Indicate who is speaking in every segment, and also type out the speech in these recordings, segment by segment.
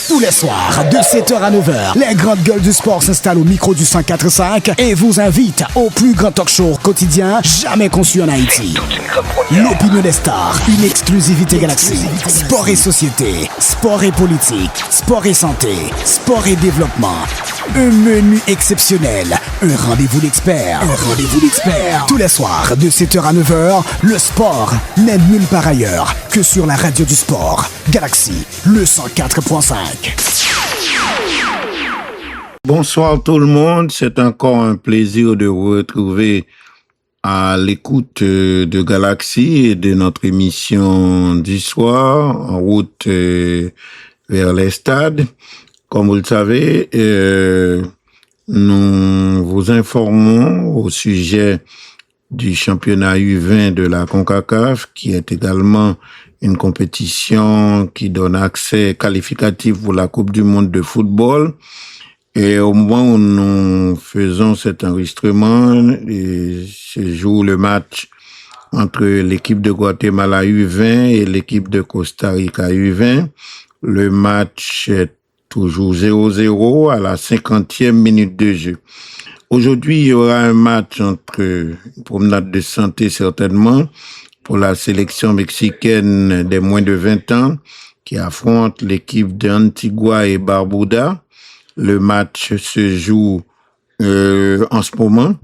Speaker 1: Tous les soirs, de 7h à 9h, les grandes gueules du sport s'installent au micro du 104.5 et vous invitent au plus grand talk show quotidien jamais conçu en Haïti. L'opinion des stars, une exclusivité Galaxy. Sport et société, sport et politique, sport et santé, sport et développement. Un menu exceptionnel, un rendez-vous d'experts. Tous les soirs, de 7h à 9h, le sport n'est nulle part ailleurs que sur la radio du sport. Galaxy, le 104.5.
Speaker 2: Bonsoir tout le monde, c'est encore un plaisir de vous retrouver à l'écoute de Galaxy et de notre émission du soir en route vers les stades. Comme vous le savez, nous vous informons au sujet du championnat U20 de la CONCACAF, qui est également une compétition qui donne accès qualificatif pour la Coupe du Monde de football. Et au moment où nous faisons cet enregistrement, se joue le match entre l'équipe de Guatemala U20 et l'équipe de Costa Rica U20. Le match est toujours 0-0 à la 50e minute de jeu. Aujourd'hui, il y aura un match entre une promenade de santé certainement pour la sélection mexicaine des moins de 20 ans qui affronte l'équipe d'Antigua et Barbuda. Le match se joue en ce moment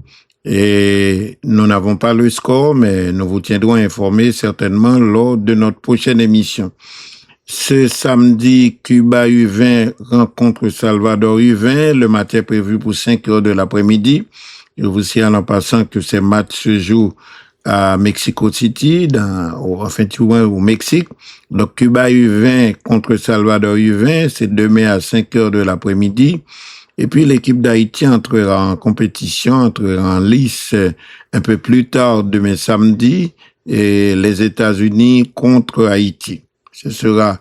Speaker 2: et nous n'avons pas le score, mais nous vous tiendrons informés certainement lors de notre prochaine émission. Ce samedi, Cuba U20 rencontre Salvador U20. Le match est prévu pour 5 heures de l'après-midi. Je vous signale en passant que ces matchs se jouent à Mexico City, au Mexique. Donc, Cuba U20 contre Salvador U20, c'est demain à 5 heures de l'après-midi. Et puis, l'équipe d'Haïti entrera en compétition, entrera en lice un peu plus tard demain samedi, et les États-Unis contre Haïti. Ce sera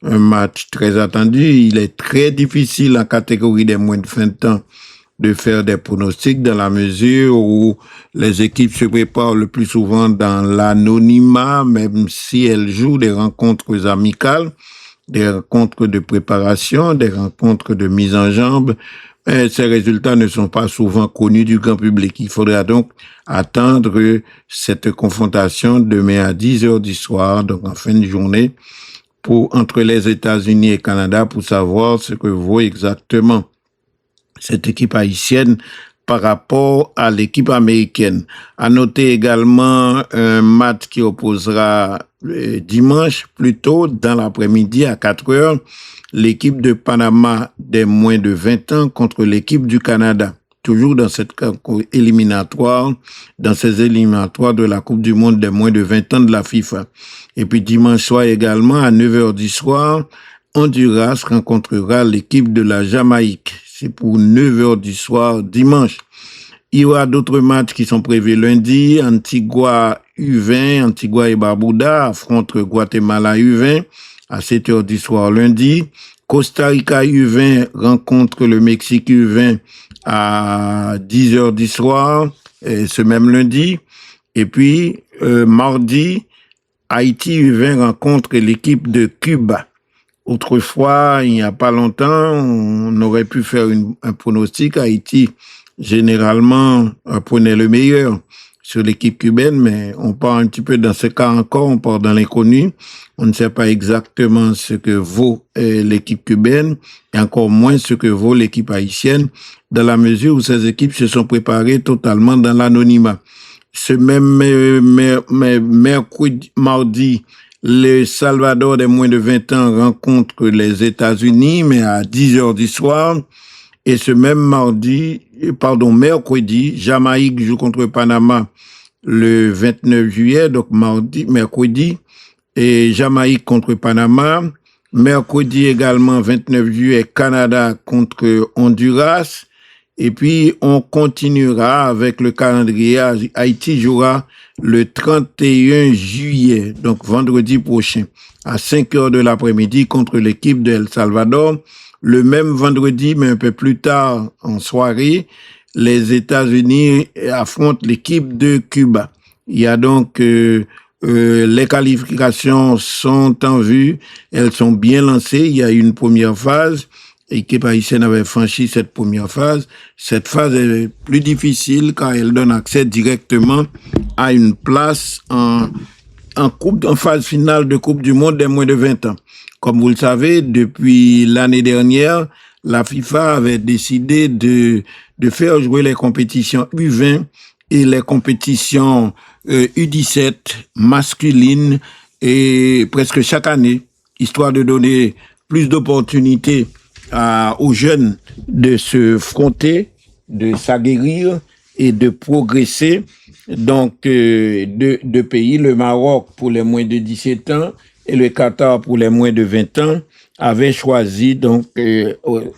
Speaker 2: un match très attendu. Il est très difficile en catégorie des moins de 20 ans de faire des pronostics dans la mesure où les équipes se préparent le plus souvent dans l'anonymat, même si elles jouent des rencontres amicales, des rencontres de préparation, des rencontres de mise en jambe. Mais ces résultats ne sont pas souvent connus du grand public. Il faudra donc attendre cette confrontation demain à 10 heures du soir, donc en fin de journée, entre les États-Unis et Canada pour savoir ce que vaut exactement cette équipe haïtienne par rapport à l'équipe américaine. À noter également un match qui opposera dimanche, plutôt dans l'après-midi à 4 heures, l'équipe de Panama des moins de 20 ans contre l'équipe du Canada. Toujours dans cette éliminatoire, dans ces éliminatoires de la Coupe du Monde des moins de 20 ans de la FIFA. Et puis dimanche soir également, à 9 heures du soir, Honduras rencontrera l'équipe de la Jamaïque. C'est pour 9 heures du soir dimanche. Il y aura d'autres matchs qui sont prévus lundi. Antigua U20, Antigua et Barbuda affrontent Guatemala U20 à 7 heures du soir lundi. Costa Rica U20 rencontre le Mexique U20 à 10 heures du soir, ce même lundi. Et puis, mardi, Haïti U20 rencontre l'équipe de Cuba. Autrefois, il n'y a pas longtemps, on aurait pu faire un pronostic. Haïti, généralement, prenait le meilleur sur l'équipe cubaine, mais on part un petit peu dans ce cas encore, on part dans l'inconnu. On ne sait pas exactement ce que vaut l'équipe cubaine et encore moins ce que vaut l'équipe haïtienne, dans la mesure où ces équipes se sont préparées totalement dans l'anonymat. Ce même mardi, le Salvador des moins de 20 ans rencontre les États-Unis, mais à 10 heures du soir. Et ce même mercredi, Jamaïque joue contre Panama le 29 juillet, donc mercredi, et Jamaïque contre Panama. Mercredi également, 29 juillet, Canada contre Honduras. Et puis, on continuera avec le calendrier. Haïti jouera le 31 juillet, donc vendredi prochain, à 5 heures de l'après-midi contre l'équipe de El Salvador. Le même vendredi, mais un peu plus tard en soirée, les États-Unis affrontent l'équipe de Cuba. Il y a donc Les qualifications sont en vue, elles sont bien lancées. Il y a une première phase. L'équipe haïtienne avait franchi cette première phase. Cette phase est plus difficile car elle donne accès directement à une place en phase finale de Coupe du Monde des moins de 20 ans. Comme vous le savez, depuis l'année dernière, la FIFA avait décidé de faire jouer les compétitions U20 et les compétitions U17 masculines et presque chaque année, histoire de donner plus d'opportunités aux jeunes de se fronter, de s'aguerrir et de progresser. Donc, deux pays, le Maroc pour les moins de 17 ans et le Qatar pour les moins de 20 ans, avaient choisi, donc,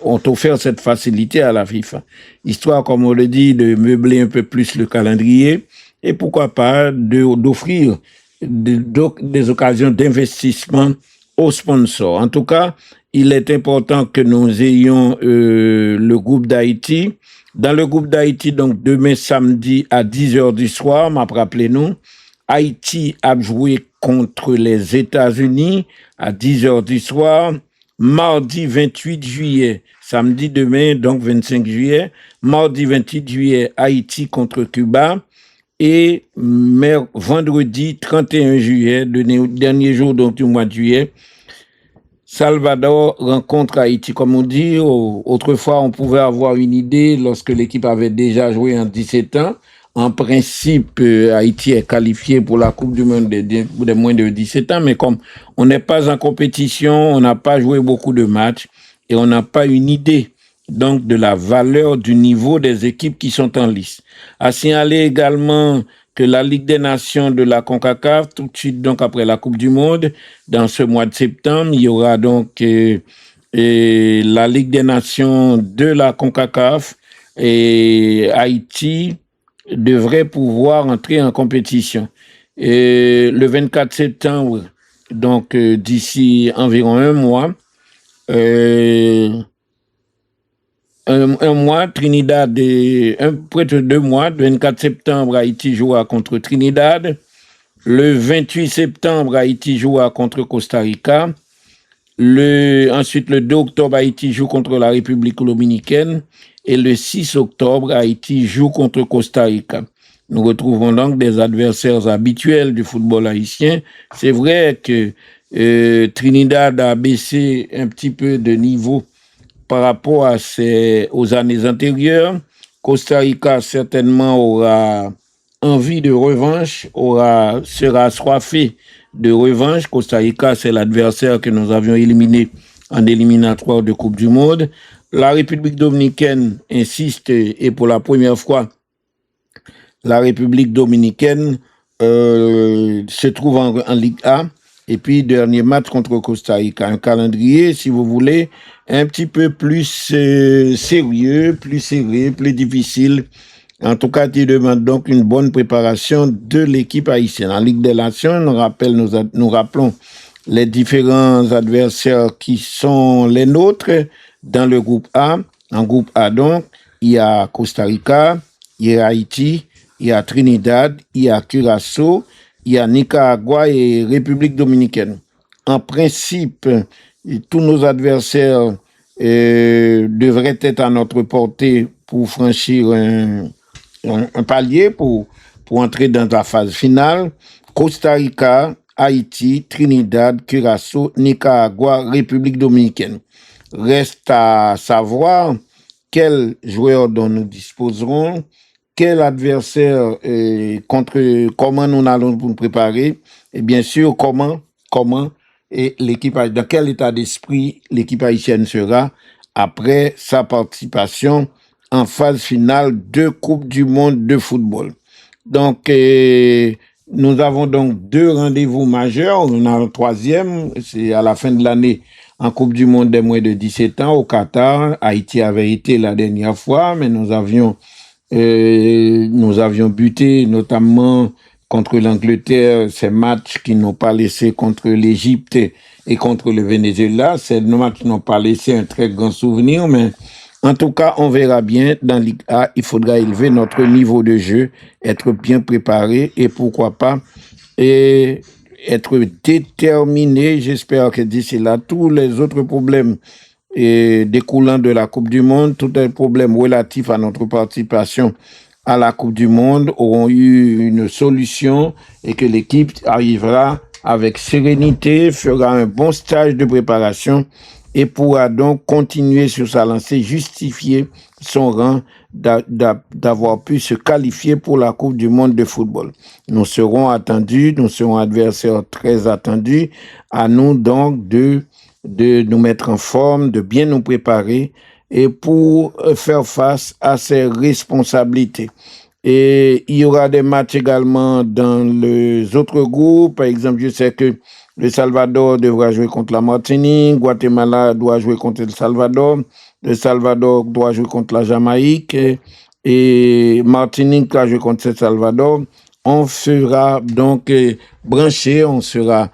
Speaker 2: ont offert cette facilité à la FIFA. Histoire, comme on le dit, de meubler un peu plus le calendrier et pourquoi pas d'offrir des occasions d'investissement aux sponsors. En tout cas, il est important que nous ayons le groupe d'Haïti. Dans le groupe d'Haïti, donc demain samedi à 10h du soir, rappelez-nous, Haïti a joué contre les États-Unis à 10h du soir. Mardi 28 juillet, samedi demain, donc 25 juillet, mardi 28 juillet, Haïti contre Cuba. Et vendredi 31 juillet, le dernier jour donc, du mois de juillet, Salvador rencontre Haïti. Comme on dit, autrefois, on pouvait avoir une idée lorsque l'équipe avait déjà joué en 17 ans. En principe, Haïti est qualifié pour la Coupe du Monde des moins de 17 ans, mais comme on n'est pas en compétition, on n'a pas joué beaucoup de matchs et on n'a pas une idée donc de la valeur du niveau des équipes qui sont en lice. À signaler également que la Ligue des Nations de la CONCACAF, tout de suite donc après la Coupe du Monde, dans ce mois de septembre, il y aura donc la Ligue des Nations de la CONCACAF et Haïti devrait pouvoir entrer en compétition. Et le 24 septembre, donc d'ici environ un mois, Trinidad, près de 2 mois, le 24 septembre, Haïti jouera contre Trinidad. Le 28 septembre, Haïti jouera contre Costa Rica. Ensuite, le 2 octobre, Haïti joue contre la République dominicaine. Et le 6 octobre, Haïti joue contre Costa Rica. Nous retrouvons donc des adversaires habituels du football haïtien. C'est vrai que Trinidad a baissé un petit peu de niveau par rapport aux années antérieures. Costa Rica certainement aura envie de revanche, sera assoiffé de revanche. Costa Rica, c'est l'adversaire que nous avions éliminé en éliminatoire de Coupe du Monde. La République dominicaine insiste et pour la première fois, la République dominicaine se trouve en Ligue A. Et puis, dernier match contre Costa Rica. Un calendrier, si vous voulez, un petit peu plus sérieux, plus serré, plus difficile. En tout cas, qui demande donc une bonne préparation de l'équipe haïtienne. En Ligue des Nations, nous rappelons les différents adversaires qui sont les nôtres dans le groupe A. En groupe A, donc, il y a Costa Rica, il y a Haïti, il y a Trinidad, il y a Curaçao, il y a Nicaragua et République dominicaine. En principe, tous nos adversaires devraient être à notre portée pour franchir un palier, pour entrer dans la phase finale. Costa Rica, Haïti, Trinidad, Curaçao, Nicaragua, République dominicaine. Reste à savoir quels joueurs dont nous disposerons, quel adversaire comment nous allons nous préparer et bien sûr comment et l'équipe, dans quel état d'esprit l'équipe haïtienne sera après sa participation en phase finale de Coupe du Monde de football. Donc nous avons donc 2 rendez-vous majeurs. On a le 3e, c'est à la fin de l'année en Coupe du Monde des moins de 17 ans au Qatar. Haïti avait été la dernière fois, mais nous avions buté notamment contre l'Angleterre, ces matchs qui n'ont pas laissé contre l'Égypte et contre le Venezuela. Ces matchs n'ont pas laissé un très grand souvenir, mais en tout cas, on verra bien. Dans Ligue A, il faudra élever notre niveau de jeu, être bien préparé et pourquoi pas et être déterminé. J'espère que d'ici là, tous les autres problèmes découlant de la Coupe du Monde, tous les problèmes relatifs à notre participation à la Coupe du Monde auront eu une solution et que l'équipe arrivera avec sérénité, fera un bon stage de préparation et pourra donc continuer sur sa lancée, justifier son rang d'avoir pu se qualifier pour la Coupe du Monde de football. Nous serons attendus, nous serons adversaires très attendus, à nous donc de nous mettre en forme, de bien nous préparer et pour faire face à ces responsabilités. Et il y aura des matchs également dans les autres groupes. Par exemple, je sais que le Salvador devra jouer contre la Martinique, Guatemala doit jouer contre le Salvador doit jouer contre la Jamaïque et Martinique va jouer contre le Salvador. On sera donc branché, on sera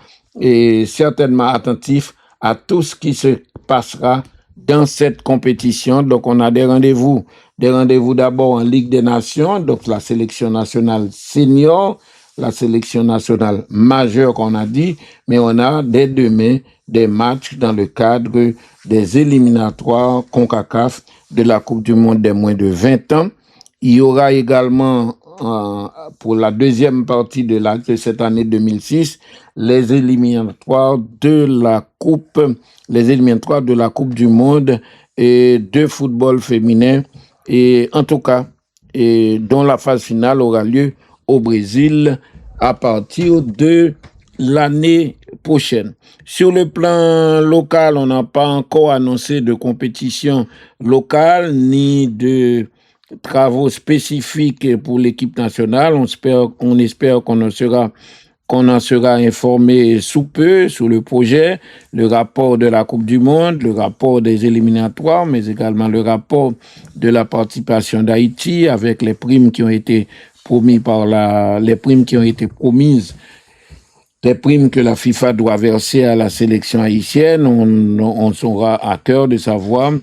Speaker 2: certainement attentif à tout ce qui se passera dans cette compétition. Donc, on a des rendez-vous d'abord en Ligue des Nations, donc la sélection nationale senior, la sélection nationale majeure qu'on a dit, mais on a dès demain des matchs dans le cadre des éliminatoires CONCACAF de la Coupe du Monde des moins de 20 ans. Il y aura également pour la deuxième partie de cette année 2006, les éliminatoires de la Coupe du Monde et de football féminin, et en tout cas, dont la phase finale aura lieu au Brésil à partir de l'année prochaine. Sur le plan local, on n'a pas encore annoncé de compétition locale ni de travaux spécifiques pour l'équipe nationale. On espère qu'on en sera informé sous peu sur le projet, le rapport de la Coupe du Monde, le rapport des éliminatoires, mais également le rapport de la participation d'Haïti avec les primes qui ont été promises les primes que la FIFA doit verser à la sélection haïtienne. On sera à cœur de savoir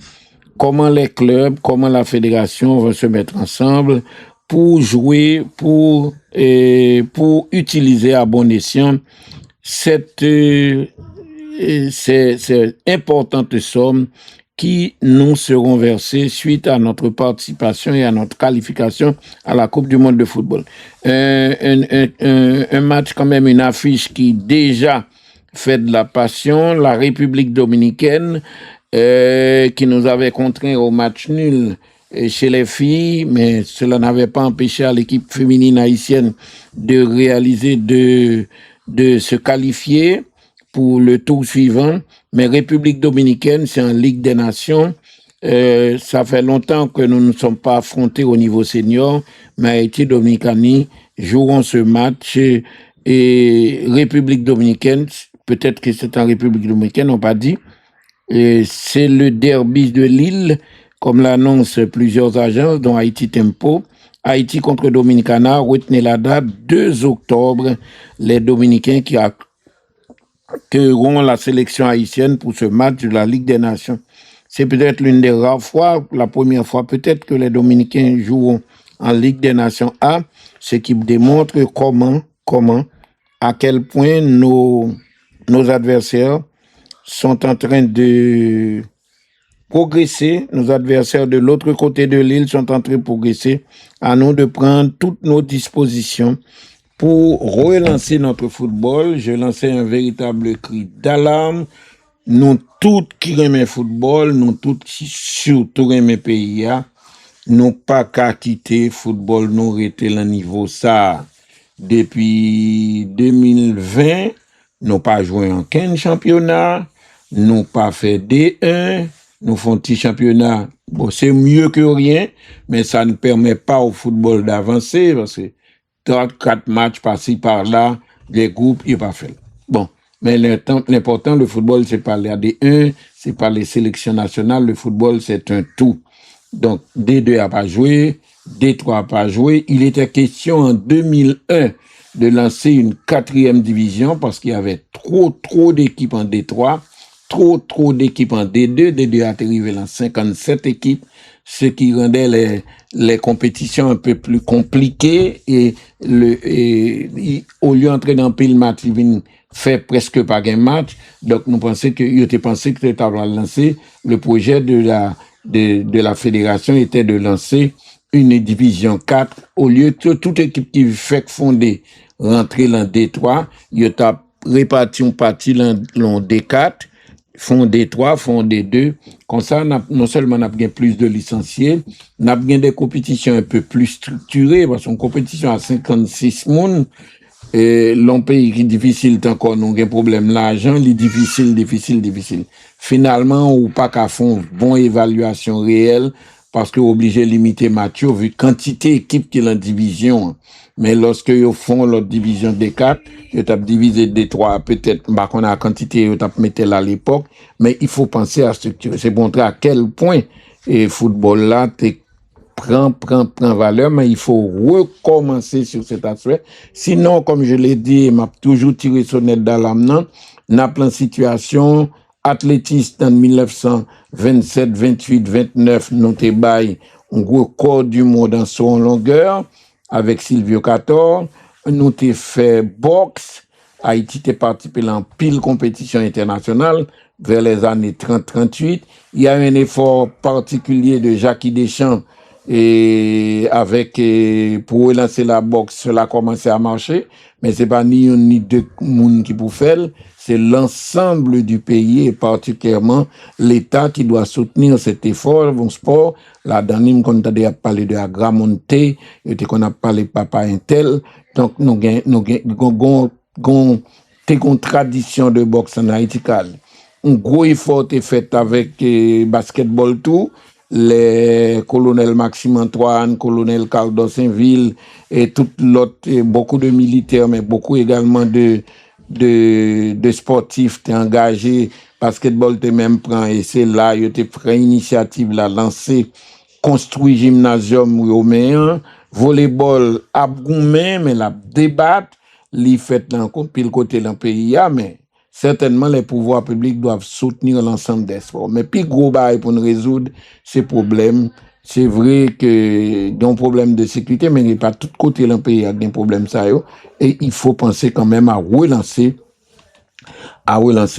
Speaker 2: comment les clubs, comment la fédération vont se mettre ensemble pour jouer, pour utiliser à bon escient cette importante somme qui nous seront versées suite à notre participation et à notre qualification à la Coupe du Monde de football. Un match quand même, une affiche qui déjà fait de la passion, la République dominicaine, qui nous avait contraints au match nul chez les filles, mais cela n'avait pas empêché à l'équipe féminine haïtienne de réaliser, de se qualifier pour le tour suivant. Mais République dominicaine, c'est en Ligue des Nations. Ça fait longtemps que nous ne sommes pas affrontés au niveau senior, mais Haïti et Dominicanie joueront ce match. Et République dominicaine, peut-être que c'est en République dominicaine, on n'a pas dit. C'est le derby de Lille, comme l'annoncent plusieurs agences, dont Haïti Tempo. Haïti contre Dominicana, retenez la date, 2 octobre, les Dominicains qui accueilleront la sélection haïtienne pour ce match de la Ligue des Nations. C'est peut-être l'une des rares fois, la première fois peut-être que les Dominicains joueront en Ligue des Nations A, ce qui démontre à quel point nos adversaires sont en train de progresser. Nos adversaires de l'autre côté de l'île sont en train de progresser. À nous de prendre toutes nos dispositions pour relancer notre football. Je lançais un véritable cri d'alarme. Nous tous qui aimons football, nous tous qui surtout aimons pays, nous pas qu'à quitter football, nous arrêter le niveau ça. Depuis 2020, nous pas joué en 15 championnats, nous pas fait D1, nous font petit championnat. Bon, c'est mieux que rien, mais ça ne permet pas au football d'avancer parce que 3-4 matchs par-ci par-là, les groupes, il pas fait. Bon, mais l'important, le football, c'est pas les D1, c'est pas les sélections nationales, le football, c'est un tout. Donc, D2 a pas joué, D3 a pas joué. Il était question en 2001 de lancer une 4e division parce qu'il y avait trop d'équipes en D3, trop d'équipes en D2. D2 a arrivé dans 57 équipes.
Speaker 3: ce qui rendait les compétitions un peu plus compliquées et au lieu d'entrer dans pile match, il fait presque pas un match. Donc, nous pensons que, il était pensé que c'était avant de lancer le projet de la fédération était de lancer une division 4 au lieu de toute équipe qui fait fonder rentrer dans D3, il a réparti une partie dans D4, font D3, font D2. Comme ça, non seulement on a bien plus de licenciés, on a bien des compétitions un peu plus structurées, parce qu'une compétition à 56 moun, l'on pays qui est difficile, encore, nous avons un problème l'argent, il est difficile. Finalement, ou pas qu'à fond bonne évaluation réelle, parce que obligé de limiter Mathieu, vu quantité d'équipes qui est en division. Mais lorsque ils font l'autre division des 4, ils ont divisé des 3, peut-être, bah, qu'on a la quantité, ils ont mis là à l'époque, mais il faut penser à structurer. C'est montrer à quel point, et football là, prend valeur, mais il faut recommencer sur cet aspect. Sinon, comme je l'ai dit, m'a toujours tiré sonnette d'alarme, n'a plein de situation, athlétisme en 1927, 28, 29, nous t'es bail, un record du monde en son longueur, avec Silvio Cator, nous t'ai fait boxe, Haïti t'est participé en pile compétition internationale, vers les années 30-38. Il y a un effort particulier de Jackie Deschamps, et avec pour relancer la boxe, cela a commencé à marcher, mais c'est pas ni un ni deux monde qui pour faire, c'est l'ensemble du pays et particulièrement l'État qui doit soutenir cet effort, bon sport. La dernière, qu'on a parlé de Agramonte, qu'on a parlé de Papa Intel, donc nous avons une tradition de boxe en Haïti. Un gros effort est fait avec basketball tout. Les colonels Maxime Antoine, colonel Carlos Saint-Ville et tout l'autre, beaucoup de militaires, mais beaucoup également de sportifs t'es engagé, basketball t'es même prend, et c'est là, il t'es pris initiative, la lancé, construit gymnasium romain, volleyball, abgoumé, mais la débat, li fait dans pile côté dans le pays, mais certainement, les pouvoirs publics doivent soutenir l'ensemble des sports. Mais puis, gros bail pour nous résoudre ces problèmes. C'est vrai que y a un problème de sécurité, mais il n'y a pas tout côté dans le pays, il y a des problèmes ça. Et il faut penser quand même à relancer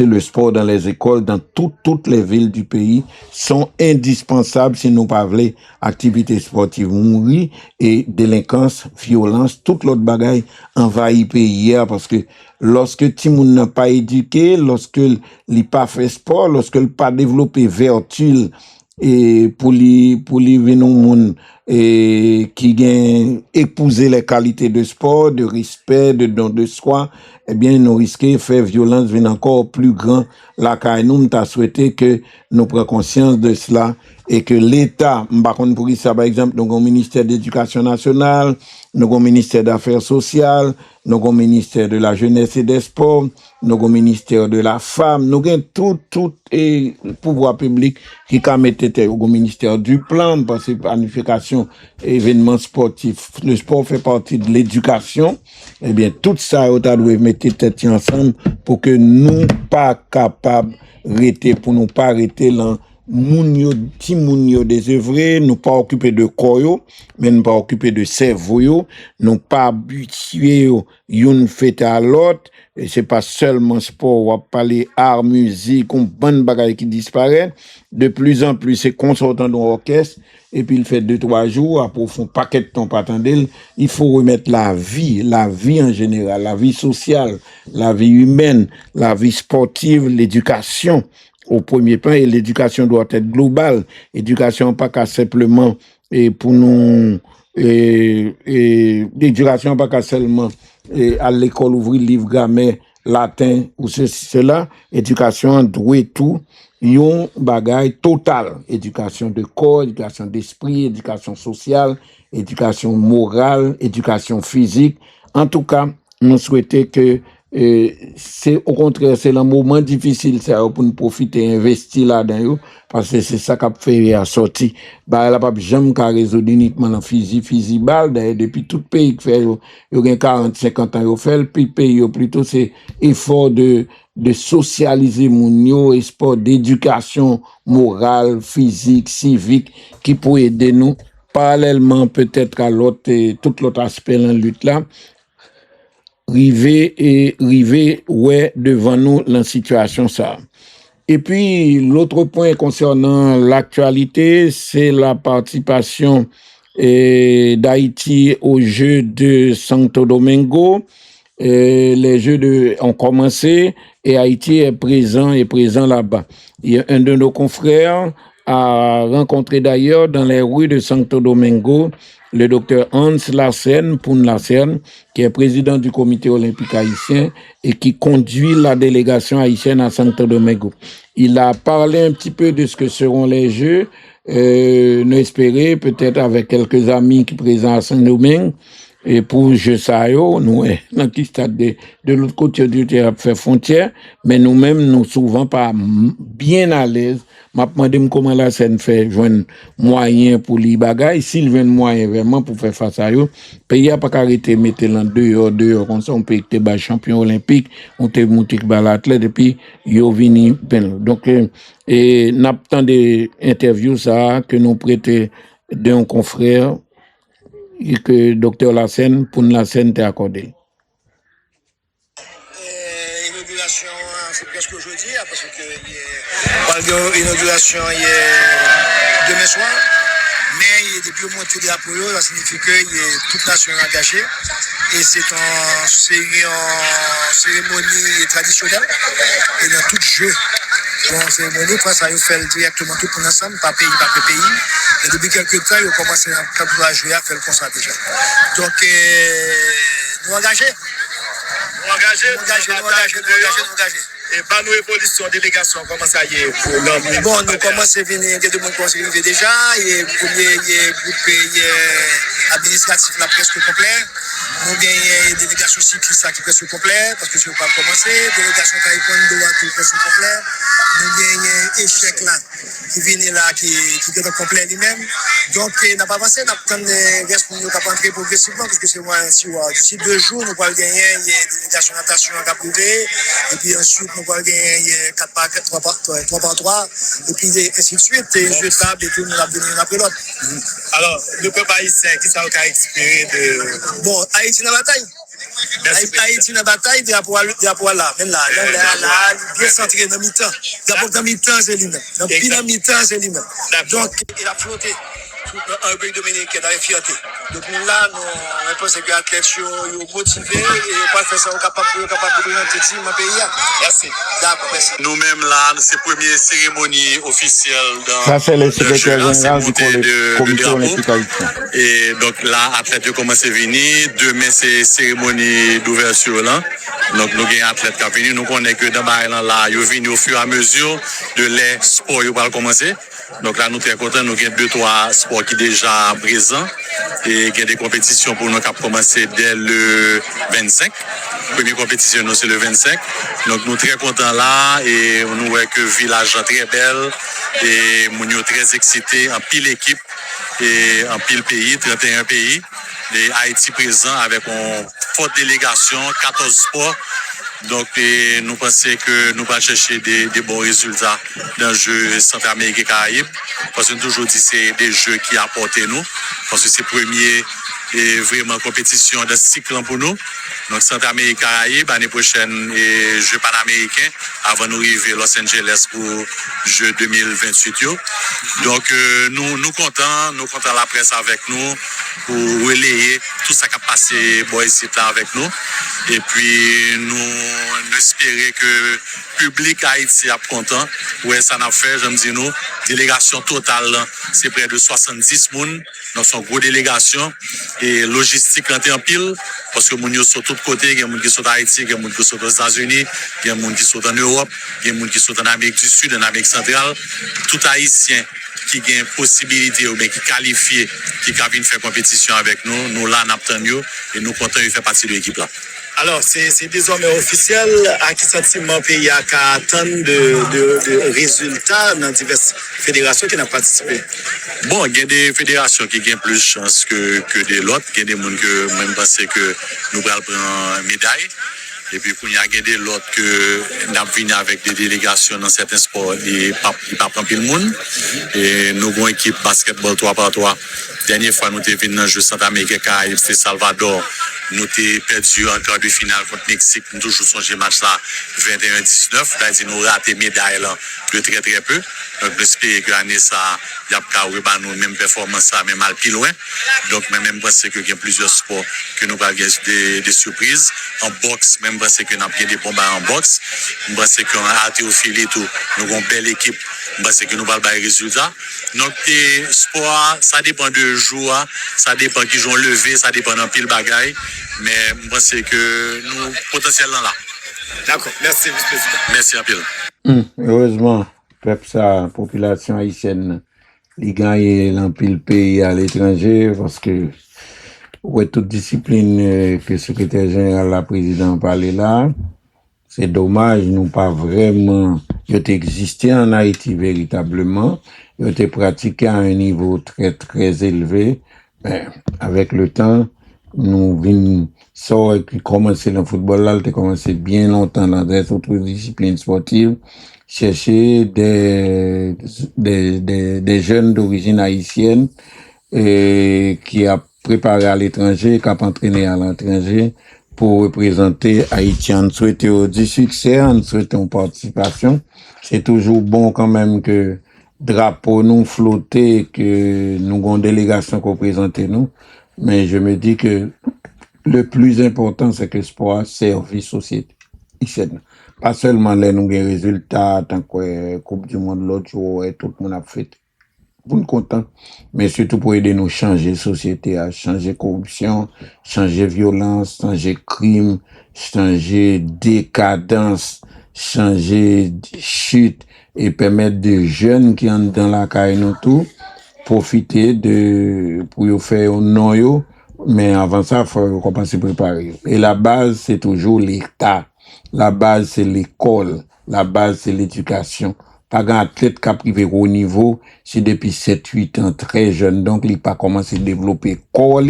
Speaker 3: le sport dans les écoles, dans toutes les villes du pays, sont indispensables si nous pas voulons activités sportives mourir et délinquance, violence, toute l'autre bagaille envahit le pays hier parce que lorsque Timoun n'a pas éduqué, lorsque il pas fait sport, lorsque il pas développé vertu et pour lui venir au monde et qui gagne épouser les qualités de sport, de respect, de don de soi, eh bien nous risquons de faire violence venir encore plus grand la caille. Nous t'a souhaité que nous prenions conscience de cela et que l'État, pour ça par exemple, nous avons un ministère d'éducation nationale, nous avons un ministère d'affaires sociales, nous avons un ministère de la jeunesse et des sports, nous avons un ministère de la femme, nous avons tout et pouvoir public qui a mis au ministère du plan, parce que planification, événements sportifs, le sport fait partie de l'éducation, eh bien tout ça, on doit mettre tête ensemble pour que nous pas capables rester, pour nous pas arrêter là, ti moun yo désœuvré, nous pas occupé de corps, mais nous pas occupé de cerveau, nous pas habitué yon fait à l'autre, et c'est pas seulement sport, on va parler art, musique, on bonne bagaille qui disparaît, de plus en plus c'est consultant dans l'orchestre, et puis il fait 2-3 jours, après on fait un paquet de temps pas attendre, il faut remettre la vie en général, la vie sociale, la vie humaine, la vie sportive, l'éducation, au premier plan, et l'éducation doit être globale. Éducation pas qu'à simplement et pour nous l'éducation pas qu'à seulement à l'école ouvrir livre grammaire latin ou cela. Éducation doit tout yon bagay total. Éducation de corps, éducation d'esprit, éducation sociale, éducation morale, éducation physique. En tout cas, nous souhaitons que c'est au contraire, c'est le moment difficile ça pour nous profiter investir là-dedans parce que c'est ça qui a fait à sortir. Bah là pas jamais qu'à résoudre uniquement en physique balle d'ailleurs depuis tout pays qui fait yo gain 40 50 ans yo fait puis pays plutôt c'est effort de de socialiser moun yo, et sport d'éducation morale, physique, civique, qui peut aider nous, parallèlement peut-être à tout l'autre aspect de la lutte là, river, ouais, devant nous, la situation ça. Et puis, l'autre point concernant l'actualité, c'est la participation d'Haïti aux Jeux de Santo Domingo. Les Jeux ont commencé et Haïti est présent là-bas. Il y a un de nos confrères a rencontré d'ailleurs dans les rues de Santo Domingo le docteur Hans Larsen, Poun Larsen, qui est président du comité olympique haïtien et qui conduit la délégation haïtienne à Santo Domingo. Il a parlé un petit peu de ce que seront les Jeux, nous espérer peut-être avec quelques amis qui sont présents à Santo Domingo. Et pour Jeux ça, nous, dans qui stade de l'autre côté du terrain fait frontière, mais nous-mêmes, nous souvent pas bien à l'aise. M'a demandé comment la scène fait joindre moyen pour les bagailles. S'il vient moyen vraiment pour faire face à eux, pays a pas arrêter mettre l'en dehors comme ça, on peut être bas champion olympique, on peut monter bas l'athlète et puis yo vini ben. Donc et n'attend des interviews ça que nous prêter d'un confrère et que docteur Larsen pour Larsen t'a accordé.
Speaker 4: Inauguration, c'est presque aujourd'hui, parce que l'inauguration est demain soir, mais depuis le montée de l'Apollo, ça signifie qu'il y a toute nation engagée, et c'est une cérémonie traditionnelle, et dans tout jeu. Bon, cérémonie, ça y fait directement tout pour ensemble, par pays par pays. Et depuis quelques temps, ils ont commencé à jouer à faire le concert déjà. Donc, nous engagés. Et pas nous évolution délégation, comment ça y est pour l'homme. Bon, nous commençons à venir, il y a des gens qui sont arrivés déjà, et premier groupe administratif là presque complet. Nous avons une délégation cycliste qui est presque complète, parce que je ne vais pas commencer. Délégation taekwondo qui est presque complète. Nous avons un échec là, qui vient là, qui est complet lui-même. Donc, on n'a pas avancé, on a pris le reste pour nous entrer progressivement, parce que c'est moi, d'ici 2 jours, nous allons gagner une délégation natation à Caprouvé, et puis ensuite, nous allons gagner 3 par 3, et puis ainsi de suite, et jeu de table, et tout, nous allons venir après l'autre. Alors, le peuple haïtien, qui ça a expiré de... Bon, Haïti dans la bataille. Haïti dans la bataille, drapeau là, même là, bien centré dans mi-temps. Drapeau dans mi-temps, c'est lui-même. Dans mi-temps, c'est lui-même. Donc, il a flotté. Un pays dominicain dans la fierté. Donc là, nous pensons que les athlètes sont motivés et pas faire ça capable de représenter mon pays. Merci. D'accord, merci. Nous-mêmes là, c'est la première cérémonie officielle dans
Speaker 3: ça, c'est le secrétaire général du comité
Speaker 4: olympique haïtien. Et donc là, athlètes ont commencé à venir. Demain, c'est cérémonie d'ouverture là. Donc nous avons des athlètes qui viennent. Nous connaissons que dans Baïlan là, ils viennent au fur et à mesure de les sports qui vont commencer. Donc là, nous sommes très contents. Nous avons 2-3 sports qui sont déjà présents. Et il y a des compétitions pour nous qui ont commencé dès le 25. La première compétition, c'est le 25. Donc nous sommes très contents là. Et nous voyons que le village est très belle. Et nous sommes très excités. En pile équipe et en pile pays, 31 pays. Et Haïti présent avec une forte délégation, 14 sports. Donc, nous pensons que nous allons chercher des bons résultats dans le jeu Centre-Amérique et Caraïbes. Parce que nous toujours dit que c'est des jeux qui apportent nous. Parce que c'est le premier et vraiment compétition de cycle pour nous. Donc, Centre-Amérique et Caraïbes, l'année prochaine, et Jeux panaméricains, avant d'arriver à Los Angeles pour Jeux 2028. Donc, nous comptons la presse avec nous pour relayer tout ça qui a passé ici là avec nous. Et puis, nous espérons que le public haïtien est content. Ouais, ça n'a fait, je me dis nous, délégation totale, c'est près de 70 personnes. Donc, c'est une grosse délégation. Et logistique, en pile, parce que les gens sont de tous côtés. Il y a des gens qui sont en Haïti, il y a des gens qui sont aux États-Unis, il y a des gens qui sont en Europe, il y a des gens qui sont en Amérique du Sud, en Amérique centrale. Tout Haïtien qui a une possibilité ou bien qui est qualifié, qui a envie de faire compétition avec nous, nous là, nous attendons et nous comptons de faire partie de l'équipe là. Alors, c'est désormais officiel. À qui sentiment le pays a attendre de résultats dans diverses fédérations qui n'ont participé? Bon, il y a des fédérations qui ont plus de chance que des autres. Il y a des gens qui même pensent que nous allons prendre une médaille. Et puis, pour y avoir l'autre que nous venons avec des délégations dans certains sports, et pas prendre le monde. Et nous avons une équipe basketball 3x3. Dernière fois, nous sommes venus dans le jeu Centre-Amérique, Caraïbes, c'était Salvador. Nous avons perdu en quart de finale contre le Mexique. Nous toujours songé match là 21-19. C'est-à-dire nous raté médaille là de très très peu. Donc, j'espère que l'année ça, il y a nous même performance ça, même à plus loin. Donc, même pense que il y a plusieurs sports que nous avons des surprises. En boxe, même pense que nous avons bien des bombes en boxe. Je pense qu'en haltérophilie tout, nous avons une belle équipe. Je pense que nous allons avoir des résultats. Donc, sport, ça dépend de jour, ça dépend qui jouent levé, ça dépend d'un pile bagaille. Mais je pense que nous, potentiellement là.
Speaker 5: D'accord, merci, vice-président.
Speaker 4: Merci à pile.
Speaker 3: Heureusement, peuple sa population haïtienne, les gagne l'empile pays à l'étranger parce que ouais, toute discipline que le secrétaire général, la président parlait là, c'est dommage, nous pas vraiment, il a existé en Haïti véritablement, il a été pratiqué à un niveau très très élevé, mais avec le temps, nous venons ça qui commencé le football là, il a commencé bien longtemps dans des autres disciplines sportives, chercher des jeunes d'origine haïtienne qui a préparé à l'étranger, qui a entraîné à l'étranger pour représenter Haïti. On souhaite du succès, on souhaite une participation. C'est toujours bon quand même que drapeau nous flotter, que nous avons une délégation qui représente nous. Mais je me dis que le plus important, c'est que le sport serve société. Pas seulement les nous des résultats, tant que Coupe du Monde l'autre jour, et tout le monde a fait. Vous content, mais surtout pour aider nous à changer la société, à changer corruption, changer violence, changer crime, changer décadence, changer chute et permettre de jeunes qui entrent dans la caille nous tout, profiter pour faire un nom, mais avant ça, il faut qu'on passe préparer. Et la base, c'est toujours l'État. La base, c'est l'école. La base, c'est l'éducation. Pas un athlète qui a privé au niveau, c'est depuis 7-8 ans, très jeune. Donc, il n'a pas commencé à développer corps,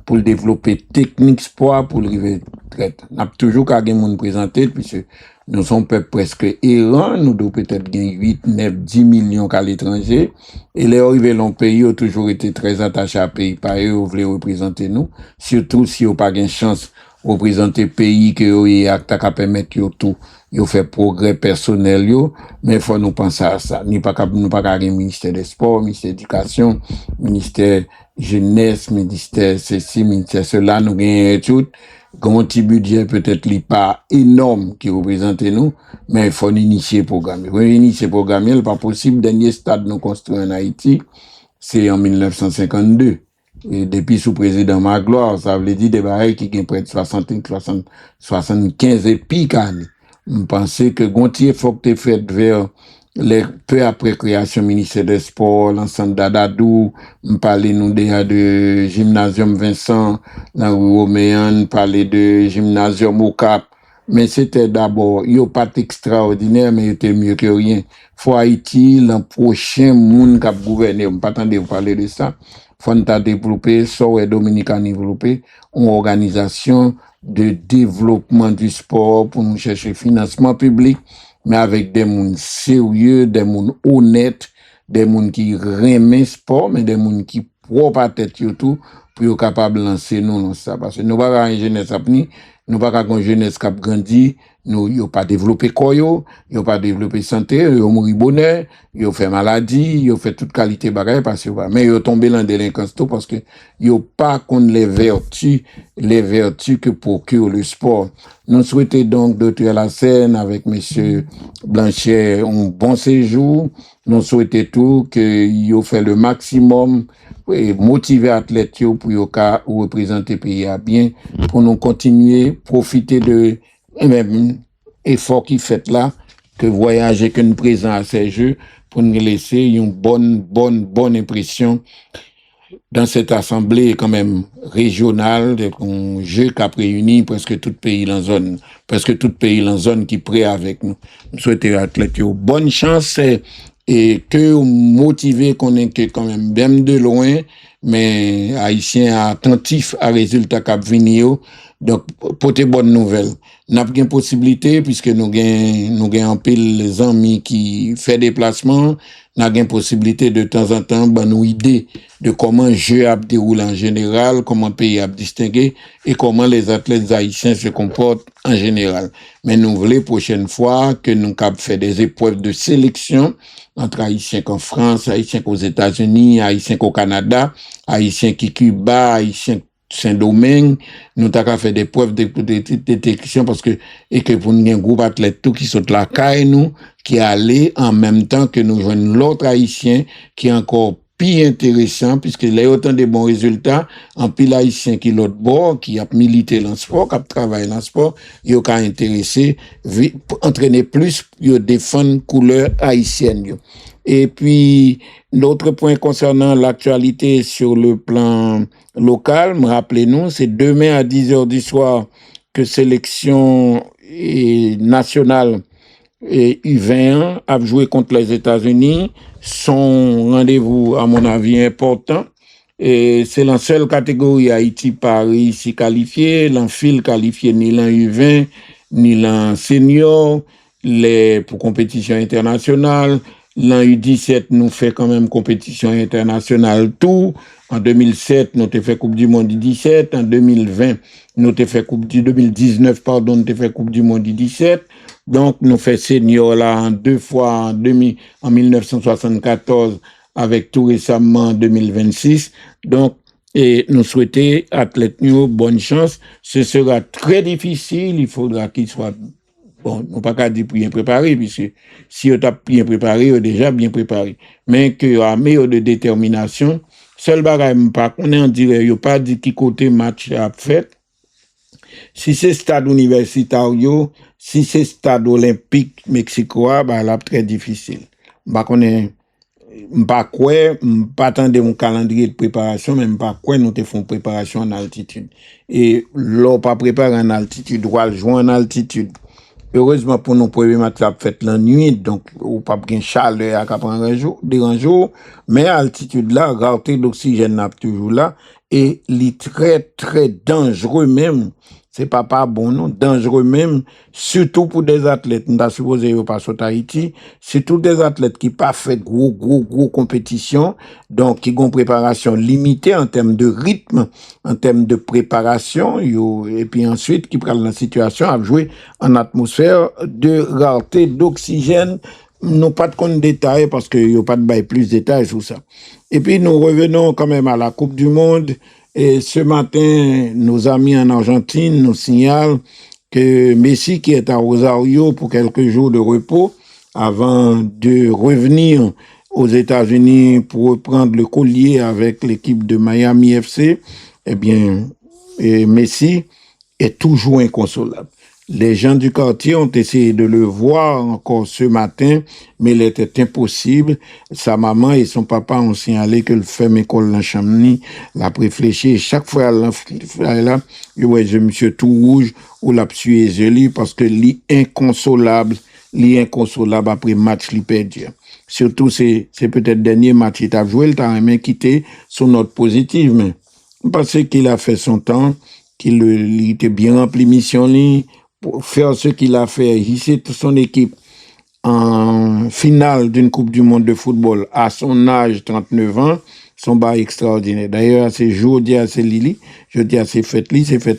Speaker 3: pour développer technique sport, pour le retraite. On a toujours qu'à gagner mon présenté, puisque nous sommes presque errants, nous devons peut-être gagner 8, 9, 10 millions qu'à l'étranger. Et les arrivés dans le pays ont toujours été très attachés à pays. Par eux, ils voulaient représenter nous. Surtout si on pas de chance représenter pays que y a ta permettre yo tout yo fait progrès personnel yo, mais faut nous penser à ça. Nous pas ministère des sports, ministère d'éducation, ministère jeunesse, ministère ceci, ministère cela, nous gagnons tout. Grand petit budget peut-être pas énorme qui représente nous, mais il faut initier programme. Pour initier programme, il pas possible. Dernier stade nous construit en Haïti, c'est en 1952. Et depuis sous président Magloire, ça veut dire des barils qui gagnent près de 75 et piques années. Je pensais que Gontier faut que tu fait vers peu après création ministère des Sports, l'ensemble d'Adadou, on parlait nous déjà de gymnasium Vincent, la rue Roméenne, parlait de gymnasium au Cap. Mais c'était d'abord, il pas extraordinaire, mais il était mieux que rien. Faut Haïti, l'an prochain monde qui a gouverné, on pas attendre de parler de ça. Faut développer, et Dominique a développé une organisation de développement du sport pour nous chercher financement public, mais avec des gens sérieux, des gens honnêtes, des gens qui remet sport, mais des gens qui propre à tête tout pour être capable de lancer nous dans ça. Parce que nous pas une jeunesse apni, nous pas une jeunesse qui a grandi, nous n'avons pas développé corps, nous pas développé santé, nous mourir bonheur, nous fait maladie, nous fait toute qualité bagaille parce que mais nous tombé dans délinquance tout parce que nous pas contre les vertus que procure le sport. Nous souhaitons donc Dr. Lassène avec monsieur Blanchet un bon séjour. Nous souhaitons tout que vous fait le maximum et motiver athlètes pour représenter le pays à bien pour nous continuer profiter de même effort qui fait là que voyager que nous présent à ces jeux pour nous laisser une bonne impression dans cette assemblée quand même régionale, un jeu qui a réuni presque tout pays dans zone qui est prêt avec nous. Nous souhaitons athlètes bonne chance et que motivé qu'on est que quand même de loin, mais haïtien attentif à résultat cap venir. Donc pour tes bonnes nouvelles. N'a pas une possibilité puisque nous gain en pile les amis qui fait des placements, n'a une possibilité de temps en temps ben nous idée de comment jeu a déroulé en général, comment pays a distingué et comment les athlètes haïtiens se comportent en général. Mais nous voulons prochaine fois que nous cap fait des épreuves de sélection entre haïtiens qu'en France, haïtiens qu'aux États-Unis, haïtiens qu'au Canada, haïtiens qui Cuba, haïtiens Saint-Domingue, nous avons fait des preuves de détection parce que, et que pour nous, un groupe athlète tout qui saute la caille, nous, qui allait en même temps que nous joignons l'autre haïtien qui est encore plus intéressant puisque il a autant de bons résultats en pile haïtien qui l'autre bord, qui a milité dans le sport, qui a travaillé dans le sport, il a intéressé, entraîner plus, il défendre couleur haïtienne, yo. Et puis, l'autre point concernant l'actualité sur le plan local, rappelez-nous, c'est demain à 10h du soir que sélection nationale et U21 a joué contre les États-Unis. Son rendez-vous, à mon avis, important. Et c'est la seule catégorie Haïti-Paris ici qualifiée, l'enfile qualifié ni l'en U20, ni l'en senior, pour compétition internationale. L'an U17 nous fait quand même compétition internationale tout. En 2007, nous avons fait Coupe du Monde U17. En 2020, nous avons fait 2019, pardon, nous avons fait Coupe du Monde U17. Donc, nous fait senior là en 2 fois en 1974 avec tout récemment en 2026. Donc, et nous souhaitons athlètes nous bonne chance. Ce sera très difficile. Il faudra qu'ils soient bon, on pas qu'à dire bien préparé, puisque si on t'a bien préparé, on déjà bien préparé. Mais que à meilleur de détermination, seul bagage pas on est en direct, yo pas dit qui côté match a fait. Si c'est stade universitaire yo, si c'est stade olympique mexicois, bah là très difficile. Bah qu'on est pas quoi, pas attendre mon calendrier de préparation, même pas quoi nous te font préparation en altitude. Et l'on pas préparé en altitude, doit jouer en altitude. Heureusement pour nous, premier match a fait la nuit, donc ou pas bien chaleur à prendre un jour, des jours, mais à altitude là, rareté d'oxygène n'a toujours là, et il très très dangereux même. C'est pas bon non, dangereux même, surtout pour des athlètes. On a supposé pas sur Haïti, surtout des athlètes qui pas fait gros compétition, donc qui ont préparation limitée en termes de rythme, en termes de préparation, et puis ensuite qui prennent la situation à jouer en atmosphère de rareté d'oxygène. Nous pas de compte détail parce que y a pas de bail plus de détails sur ça. Et puis nous revenons quand même à la Coupe du Monde. Et ce matin, nos amis en Argentine nous signalent que Messi, qui est à Rosario pour quelques jours de repos, avant de revenir aux États-Unis pour reprendre le collier avec l'équipe de Miami FC, eh bien, Messi est toujours inconsolable. Les gens du quartier ont essayé de le voir encore ce matin, mais il était impossible. Sa maman et son papa ont signalé que le ferme école dans Chamonix l'a réfléchi. Chaque fois, là, je monsieur tout rouge ou l'a tué joli parce que l'inconsolable après match li perdu. Surtout, c'est peut-être dernier match qu'il a joué, il t'a même quitté son note positive, mais parce qu'il a fait son temps, qu'il était bien rempli mission li, pour faire ce qu'il a fait, hisser toute son équipe en finale d'une Coupe du Monde de football à son âge, 39 ans, son bas extraordinaire. D'ailleurs, c'est jeudi à c'est Lili, jeudi à c'est fête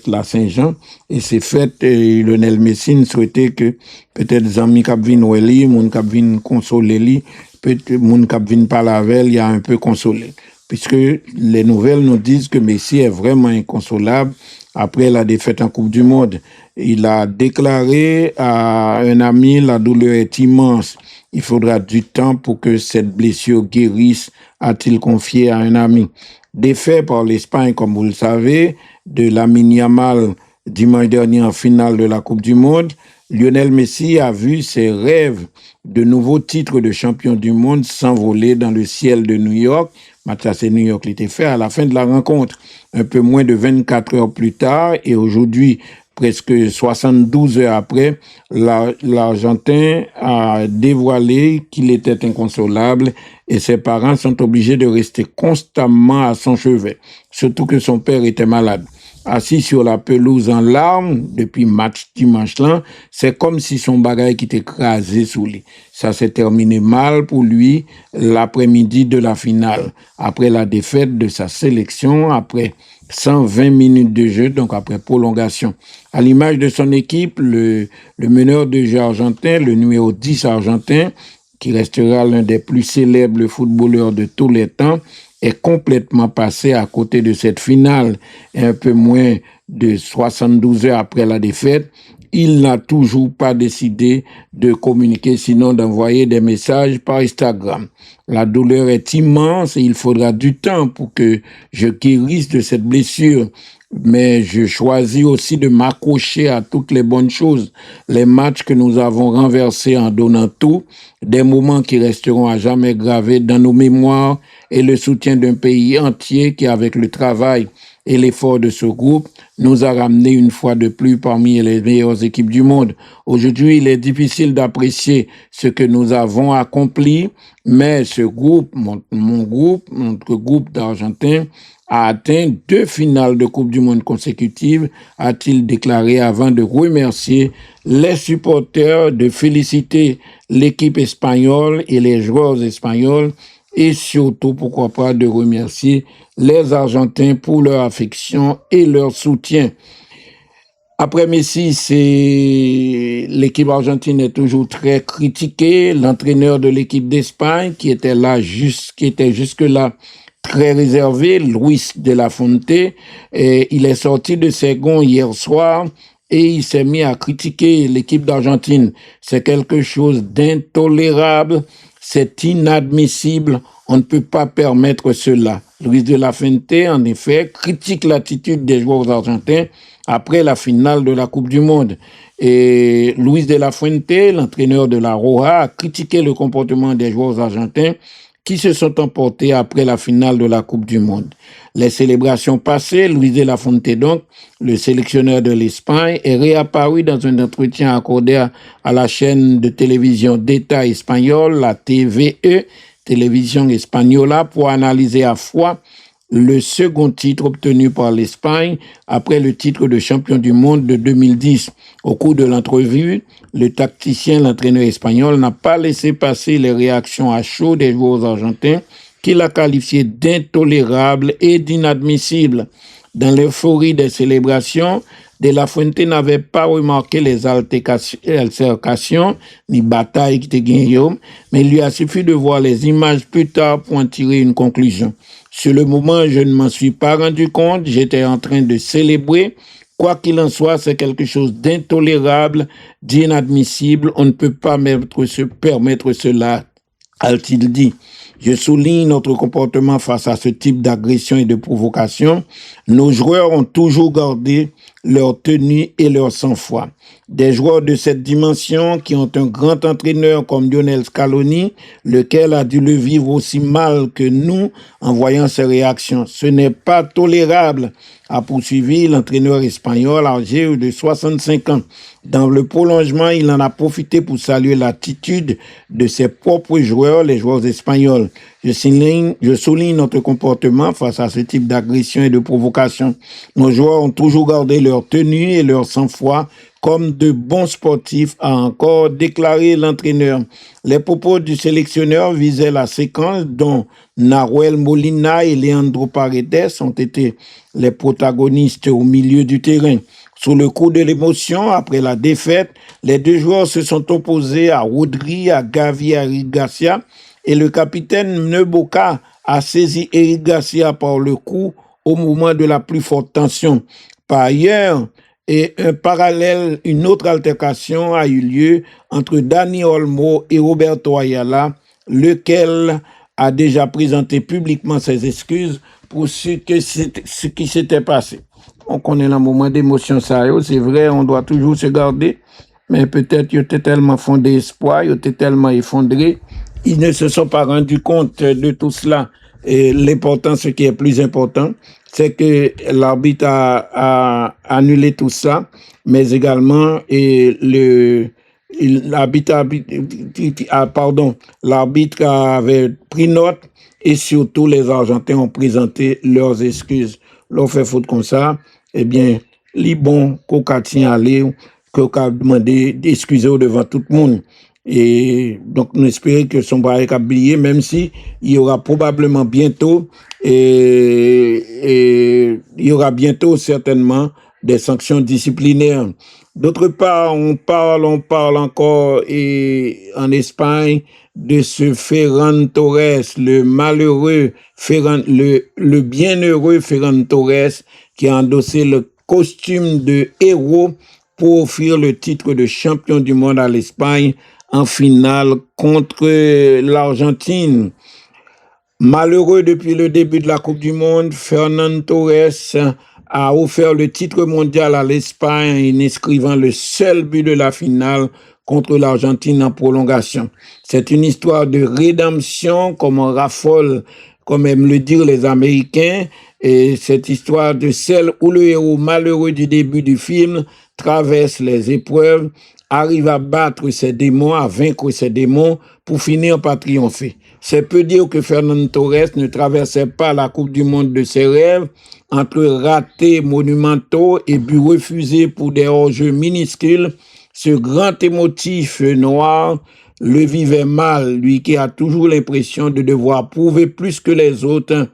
Speaker 3: la Saint-Jean, et c'est fête Lionel Messi souhaitait que peut-être les amis qui viennent voir lui, moun qui viennent consoler lui, peut-être moun qui viennent parler avec lui, il y a un peu consolé. Puisque les nouvelles nous disent que Messi est vraiment inconsolable après la défaite en Coupe du Monde. Il a déclaré à un ami, la douleur est immense. Il faudra du temps pour que cette blessure guérisse, a-t-il confié à un ami. Défait par l'Espagne, comme vous le savez, de Lamine Yamal dimanche dernier en finale de la Coupe du Monde, Lionel Messi a vu ses rêves de nouveaux titres de champion du monde s'envoler dans le ciel de New York. Match à New York l'était fait à la fin de la rencontre, un peu moins de 24 heures plus tard, et aujourd'hui, presque 72 heures après, l'Argentin a dévoilé qu'il était inconsolable et ses parents sont obligés de rester constamment à son chevet, surtout que son père était malade. Assis sur la pelouse en larmes depuis match dimanche là, c'est comme si son bagage qui était écrasé sous lui. Ça s'est terminé mal pour lui l'après-midi de la finale, après la défaite de sa sélection, après 120 minutes de jeu, donc après prolongation. À l'image de son équipe, le meneur de jeu argentin, le numéro 10 argentin, qui restera l'un des plus célèbres footballeurs de tous les temps, est complètement passé à côté de cette finale. Un peu moins de 72 heures après la défaite, il n'a toujours pas décidé de communiquer, sinon d'envoyer des messages par Instagram. La douleur est immense et il faudra du temps pour que je guérisse de cette blessure. Mais je choisis aussi de m'accrocher à toutes les bonnes choses. Les matchs que nous avons renversés en donnant tout, des moments qui resteront à jamais gravés dans nos mémoires et le soutien d'un pays entier qui, avec le travail et l'effort de ce groupe, nous a ramenés une fois de plus parmi les meilleures équipes du monde. Aujourd'hui, il est difficile d'apprécier ce que nous avons accompli, mais ce groupe, notre groupe d'Argentins, a atteint 2 finales de Coupe du Monde consécutives, a-t-il déclaré avant de remercier les supporters, de féliciter l'équipe espagnole et les joueurs espagnols et surtout, pourquoi pas, de remercier les Argentins pour leur affection et leur soutien. Après Messi, l'équipe argentine est toujours très critiquée. L'entraîneur de l'équipe d'Espagne, qui était jusque-là très réservé, Luis de la Fuente, il est sorti de ses gonds hier soir et il s'est mis à critiquer l'équipe d'Argentine. C'est quelque chose d'intolérable, c'est inadmissible, on ne peut pas permettre cela. Luis de la Fuente, en effet, critique l'attitude des joueurs argentins après la finale de la Coupe du Monde. Et Luis de la Fuente, l'entraîneur de la Roja, a critiqué le comportement des joueurs argentins qui se sont emportés après la finale de la Coupe du Monde. Les célébrations passées, Luis de la Fuente, donc, le sélectionneur de l'Espagne, est réapparu dans un entretien accordé à la chaîne de télévision d'État espagnole, la TVE, Télévision Española, pour analyser à froid le second titre obtenu par l'Espagne après le titre de champion du monde de 2010. Au cours de l'entrevue, le tacticien, l'entraîneur espagnol, n'a pas laissé passer les réactions à chaud des joueurs argentins qu'il a qualifiées d'intolérables et d'inadmissibles. Dans l'euphorie des célébrations, De la Fuente n'avait pas remarqué les altercations ni batailles qui étaient gagnées, mais il lui a suffi de voir les images plus tard pour en tirer une conclusion. Sur le moment, je ne m'en suis pas rendu compte, j'étais en train de célébrer. Quoi qu'il en soit, c'est quelque chose d'intolérable, d'inadmissible. On ne peut pas se permettre cela, a-t-il dit. Je souligne notre comportement face à ce type d'agression et de provocation. Nos joueurs ont toujours gardé leur tenue et leur sang-froid. Des joueurs de cette dimension qui ont un grand entraîneur comme Lionel Scaloni, lequel a dû le vivre aussi mal que nous en voyant ses réactions. Ce n'est pas tolérable, a poursuivi l'entraîneur espagnol âgé de 65 ans. Dans le prolongement, il en a profité pour saluer l'attitude de ses propres joueurs, les joueurs espagnols. Je souligne notre comportement face à ce type d'agression et de provocation. Nos joueurs ont toujours gardé leur tenue et leur sang-froid comme de bons sportifs, a encore déclaré l'entraîneur. Les propos du sélectionneur visaient la séquence dont Nahuel Molina et Leandro Paredes ont été les protagonistes au milieu du terrain. Sous le coup de l'émotion, après la défaite, les deux joueurs se sont opposés à Rodri, à Gavi, à Eric Garcia, et le capitaine Neboka a saisi Eric Garcia par le cou au moment de la plus forte tension. Par ailleurs, une autre altercation a eu lieu entre Dani Olmo et Roberto Ayala, lequel a déjà présenté publiquement ses excuses pour ce qui s'était passé. On connaît le moment d'émotion, ça, c'est vrai, on doit toujours se garder, mais peut-être ils étaient tellement fondés d'espoir, ils étaient tellement effondrés, ils ne se sont pas rendus compte de tout cela. Et l'important, ce qui est plus important, c'est que l'arbitre a annulé tout ça, mais également l'arbitre avait pris note et surtout les Argentins ont présenté leurs excuses. L'on fait faute comme ça, eh bien, les bons qu'on tient à aller, qu'on a demandé d'excuser devant tout le monde. Et donc, nous espérons que son barrage a oublié, même si il y aura probablement bientôt, et il y aura bientôt certainement des sanctions disciplinaires. D'autre part, on parle encore en Espagne de ce Ferran Torres, le malheureux le bienheureux Ferran Torres qui a endossé le costume de héros pour offrir le titre de champion du monde à l'Espagne en finale contre l'Argentine. Malheureux depuis le début de la Coupe du Monde, Ferran Torres a offert le titre mondial à l'Espagne en inscrivant le seul but de la finale contre l'Argentine en prolongation. C'est une histoire de rédemption, comme on raffole, comme aiment le dire les Américains, et cette histoire de celle où le héros malheureux du début du film traverse les épreuves, arrive à battre ses démons, à vaincre ses démons pour finir par triompher. C'est peu dire que Ferran Torres ne traversait pas la Coupe du Monde de ses rêves entre ratés monumentaux et buts refusés pour des hors-jeux minuscules. Ce grand émotif noir le vivait mal, lui qui a toujours l'impression de devoir prouver plus que les autres,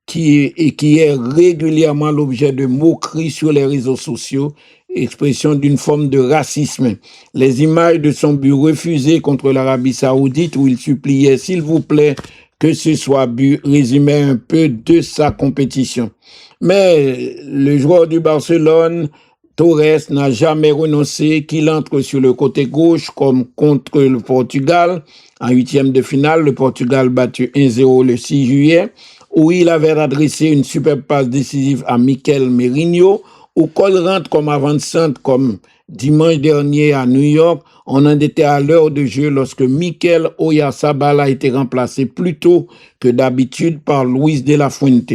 Speaker 3: qui est régulièrement l'objet de moqueries sur les réseaux sociaux, expression d'une forme de racisme. Les images de son but refusé contre l'Arabie Saoudite où il suppliait, s'il vous plaît, que ce soit but, résumaient un peu de sa compétition. Mais le joueur du Barcelone, Torres, n'a jamais renoncé, qu'il entre sur le côté gauche comme contre le Portugal. En huitième de finale, le Portugal battu 1-0 le 6 juillet, où il avait adressé une superbe passe décisive à Mikel Merino, ou col rentre comme avant-centre, comme dimanche dernier à New York. On en était à l'heure de jeu lorsque Mikel Oyarzabal a été remplacé plus tôt que d'habitude par Luis de la Fuente.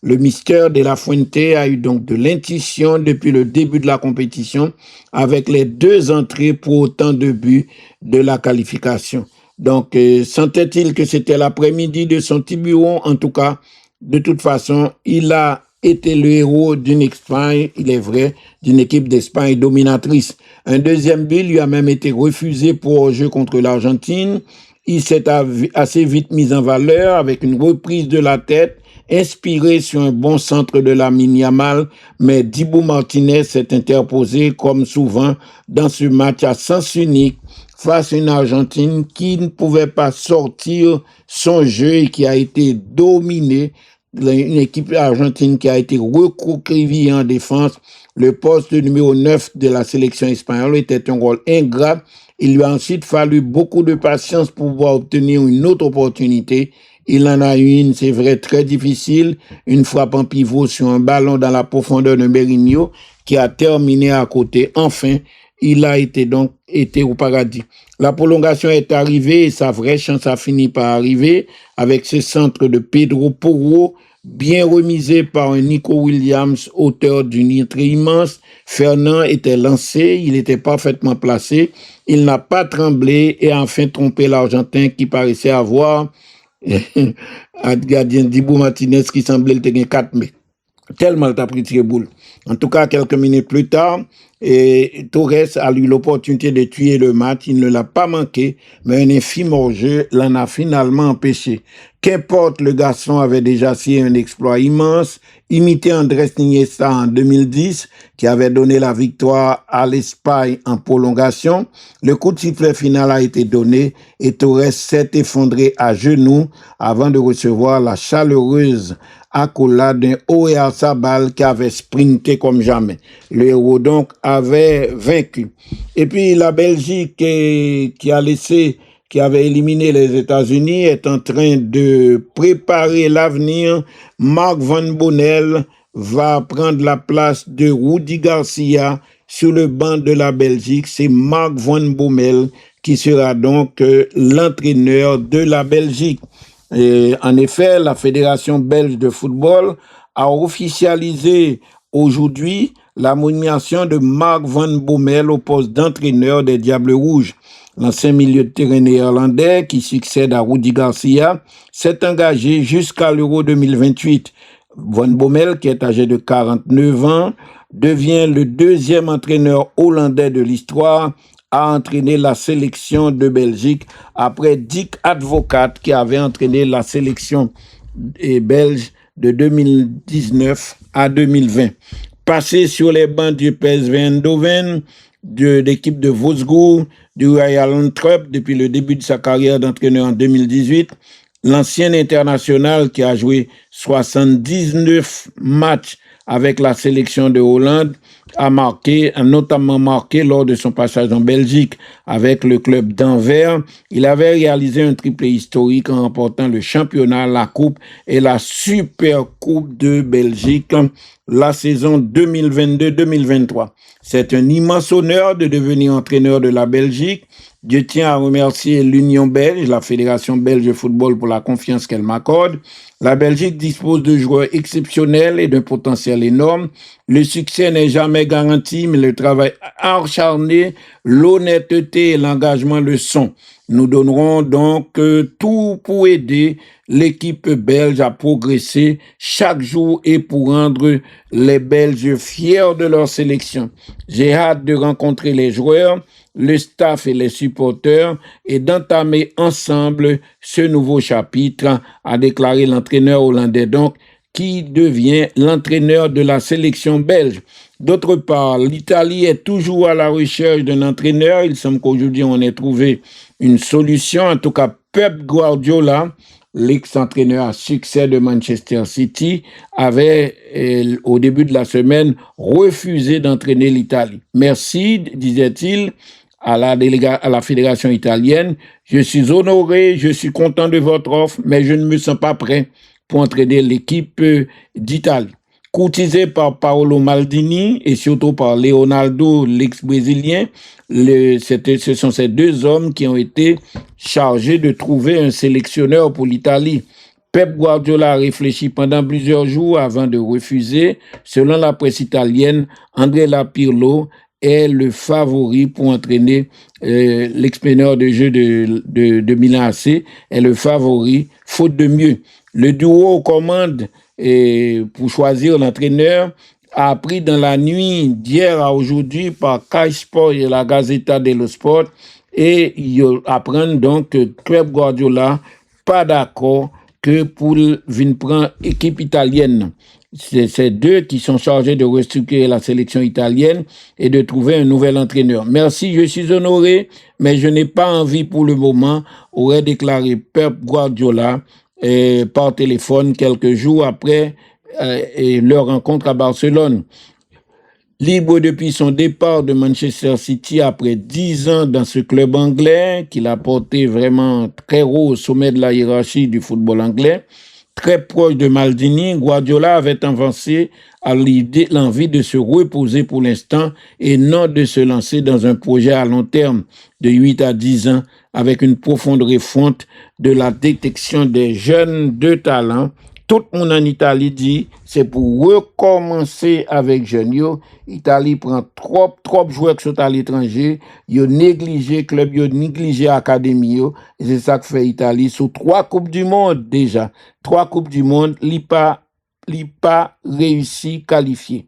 Speaker 3: Le Mister de la Fuente a eu donc de l'intuition depuis le début de la compétition avec les 2 entrées pour autant de buts de la qualification. Donc, sentait-il que c'était l'après-midi de son tiburon? En tout cas, de toute façon, il a été le héros d'une Espagne, il est vrai, d'une équipe d'Espagne dominatrice. Un deuxième but lui a même été refusé pour jeu contre l'Argentine. Il s'est assez vite mis en valeur avec une reprise de la tête, inspiré sur un bon centre de Lamine Yamal, mais Dibu Martinez s'est interposé comme souvent dans ce match à sens unique face à une Argentine qui ne pouvait pas sortir son jeu et qui a été dominée. Une équipe argentine qui a été recroquevillée en défense. Le poste numéro 9 de la sélection espagnole était un rôle ingrat. Il lui a ensuite fallu beaucoup de patience pour pouvoir obtenir une autre opportunité. Il en a eu une, c'est vrai, très difficile. Une frappe en pivot sur un ballon dans la profondeur de Merino qui a terminé à côté. Enfin, il a été au paradis. La prolongation est arrivée et sa vraie chance a fini par arriver avec ce centre de Pedro Porro, bien remisé par un Nico Williams, auteur d'une entrée immense. Fernand était lancé, il était parfaitement placé, il n'a pas tremblé et a enfin trompé l'Argentin qui paraissait avoir un gardien Dibu Martinez qui semblait le tenir 4 mètres. Tellement il a pris tiré boule. En tout cas, quelques minutes plus tard, Torres a eu l'opportunité de tuer le match. Il ne l'a pas manqué, mais un infime hors-jeu l'en a finalement empêché. Qu'importe, le garçon avait déjà signé un exploit immense, imité Andrés Iniesta en 2010, qui avait donné la victoire à l'Espagne en prolongation. Le coup de sifflet final a été donné et Torres s'est effondré à genoux avant de recevoir la chaleureuse accolade d'un Oyarzabal qui avait sprinté comme jamais. Le héros donc avait vaincu. Et puis la Belgique qui avait éliminé les États-Unis est en train de préparer l'avenir. Marc Van Bommel va prendre la place de Rudi Garcia sur le banc de la Belgique. C'est Marc Van Bommel qui sera donc l'entraîneur de la Belgique. Et en effet, la Fédération belge de football a officialisé aujourd'hui la nomination de Mark Van Bommel au poste d'entraîneur des Diables Rouges. L'ancien milieu de terrain néerlandais qui succède à Rudi Garcia s'est engagé jusqu'à l'Euro 2028. Van Bommel, qui est âgé de 49 ans, devient le deuxième entraîneur hollandais de l'histoire à entraîner la sélection de Belgique après Dick Advocaat qui avait entraîné la sélection belge de 2019 à 2020. Passé sur les bancs du PSV Eindhoven, de l'équipe de Wolfsburg, du Royal Antwerp depuis le début de sa carrière d'entraîneur en 2018, l'ancien international qui a joué 79 matchs avec la sélection de Hollande a notamment marqué lors de son passage en Belgique avec le club d'Anvers. Il avait réalisé un triplé historique en remportant le championnat, la coupe et la super coupe de Belgique la saison 2022-2023. C'est un immense honneur de devenir entraîneur de la Belgique. Je tiens à remercier l'Union belge, la Fédération belge de football pour la confiance qu'elle m'accorde. La Belgique dispose de joueurs exceptionnels et d'un potentiel énorme. Le succès n'est jamais garanti, mais le travail acharné, l'honnêteté et l'engagement le sont. Nous donnerons donc tout pour aider l'équipe belge à progresser chaque jour et pour rendre les Belges fiers de leur sélection. J'ai hâte de rencontrer les joueurs, le staff et les supporters et d'entamer ensemble ce nouveau chapitre, a déclaré l'entraîneur hollandais donc, qui devient l'entraîneur de la sélection belge. D'autre part, l'Italie est toujours à la recherche d'un entraîneur. Il semble qu'aujourd'hui, on ait trouvé une solution. En tout cas, Pep Guardiola, l'ex-entraîneur à succès de Manchester City, avait, au début de la semaine, refusé d'entraîner l'Italie. Merci, disait-il, à la fédération italienne. Je suis honoré, je suis content de votre offre, mais je ne me sens pas prêt pour entraîner l'équipe d'Italie. Courtisé par Paolo Maldini et surtout par Leonardo, l'ex-brésilien, ce sont ces deux hommes qui ont été chargés de trouver un sélectionneur pour l'Italie. Pep Guardiola a réfléchi pendant plusieurs jours avant de refuser. Selon la presse italienne, Andrea Pirlo est le favori pour entraîner l'ex-meneur de jeu de Milan AC, est le favori, faute de mieux. Le duo aux commandes pour choisir l'entraîneur a appris dans la nuit d'hier à aujourd'hui par Sky Sport et la Gazzetta dello Sport et ils apprennent donc que Pep Guardiola pas d'accord que pour venir prendre équipe italienne. C'est ces deux qui sont chargés de restructurer la sélection italienne et de trouver un nouvel entraîneur. Merci, je suis honoré, mais je n'ai pas envie pour le moment, aurait déclaré Pep Guardiola par téléphone quelques jours après leur rencontre à Barcelone. Libre depuis son départ de Manchester City après 10 ans dans ce club anglais qu'il a porté vraiment très haut au sommet de la hiérarchie du football anglais, très proche de Maldini, Guardiola avait avancé à l'envie de se reposer pour l'instant et non de se lancer dans un projet à long terme de 8 à 10 ans avec une profonde refonte de la détection des jeunes de talent. Tout le monde en Italie dit c'est pour recommencer avec jeunes. Italie prend trop joueurs qui sont à l'étranger. Ils ont négligé club, ils ont négligé académie. Et c'est ça que fait Italie sous 3 coupes du monde déjà. 3 coupes du monde, il pas réussi qualifié.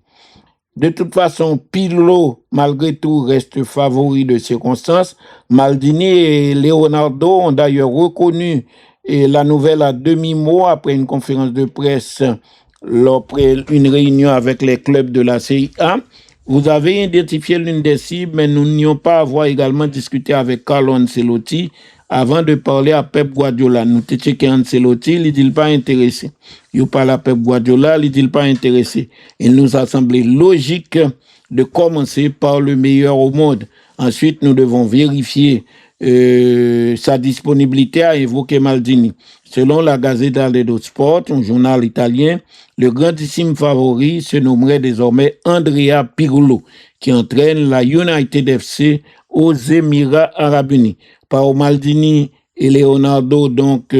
Speaker 3: De toute façon, Pirlo, malgré tout, reste favori de circonstances. Maldini et Leonardo ont d'ailleurs reconnu la nouvelle à demi-mot après une conférence de presse après une réunion avec les clubs de la Serie A. Vous avez identifié l'une des cibles, mais nous n'ayons pas à avoir également discuté avec Carlo Ancelotti avant de parler à Pep Guardiola. Nous avons checké Ancelotti, il ne dit pas intéressé. Il parle à Pep Guardiola, il ne dit pas intéressé. Il nous a semblé logique de commencer par le meilleur au monde. Ensuite, nous devons vérifier sa disponibilité à évoquer Maldini. Selon la Gazzetta dello Sport, un journal italien, le grandissime favori se nommerait désormais Andrea Pirlo, qui entraîne la United FC aux Émirats Arabes Unis. Paolo Maldini et Leonardo donc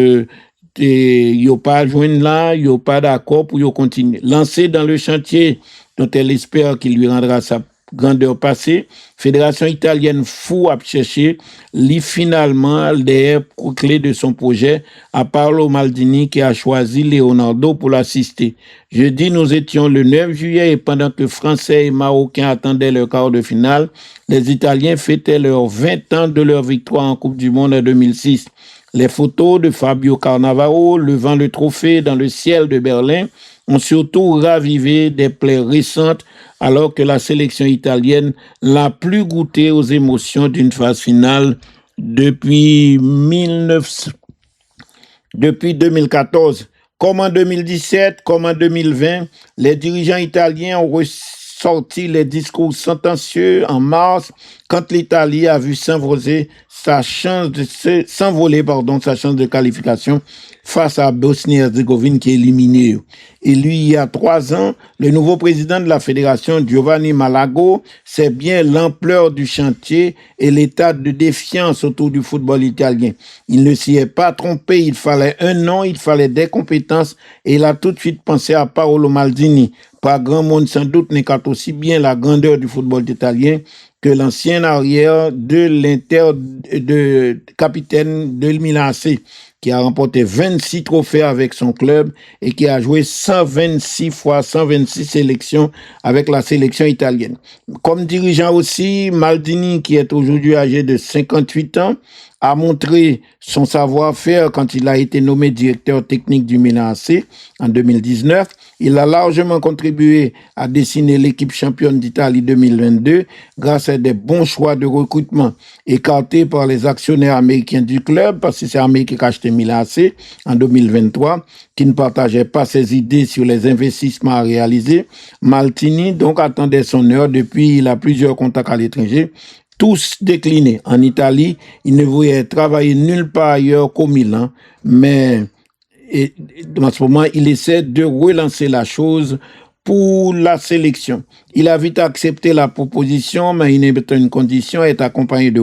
Speaker 3: yo pas joindre là, yo pas d'accord pour yo continuer. Lancé dans le chantier dont elle espère qu'il lui rendra sa grandeur passée, Fédération italienne fou à chercher, lit finalement des clés de son projet à Paolo Maldini qui a choisi Leonardo pour l'assister. Jeudi, nous étions le 9 juillet et pendant que Français et Marocains attendaient leur quart de finale, les Italiens fêtaient leurs 20 ans de leur victoire en Coupe du Monde en 2006. Les photos de Fabio Cannavaro levant le trophée dans le ciel de Berlin ont surtout ravivé des plaies récentes alors que la sélection italienne n'a plus goûté aux émotions d'une phase finale depuis 2014. Comme en 2017, comme en 2020, les dirigeants italiens ont ressorti les discours sentencieux en mars quand l'Italie a vu s'envoler sa chance de qualification face à Bosnie-Herzégovine qui est éliminée. Et lui, il y a 3 ans, le nouveau président de la fédération, Giovanni Malago, sait bien l'ampleur du chantier et l'état de défiance autour du football italien. Il ne s'y est pas trompé, il fallait un nom, il fallait des compétences et il a tout de suite pensé à Paolo Maldini. Pas grand monde sans doute n'écarte aussi bien la grandeur du football italien que l'ancien arrière de capitaine de Milan AC, qui a remporté 26 trophées avec son club et qui a joué 126 sélections avec la sélection italienne. Comme dirigeant aussi, Maldini, qui est aujourd'hui âgé de 58 ans, a montré son savoir-faire quand il a été nommé directeur technique du Milan AC en 2019. Il a largement contribué à dessiner l'équipe championne d'Italie 2022 grâce à des bons choix de recrutement écartés par les actionnaires américains du club, parce que c'est Amérique qui a acheté Milan AC en 2023, qui ne partageaient pas ses idées sur les investissements à réaliser. Maldini donc attendait son heure depuis il a plusieurs contacts à l'étranger, tous déclinés. En Italie, il ne voulait travailler nulle part ailleurs qu'au Milan, mais en ce moment, il essaie de relancer la chose pour la sélection. Il a vite accepté la proposition, mais il est une condition, être accompagné de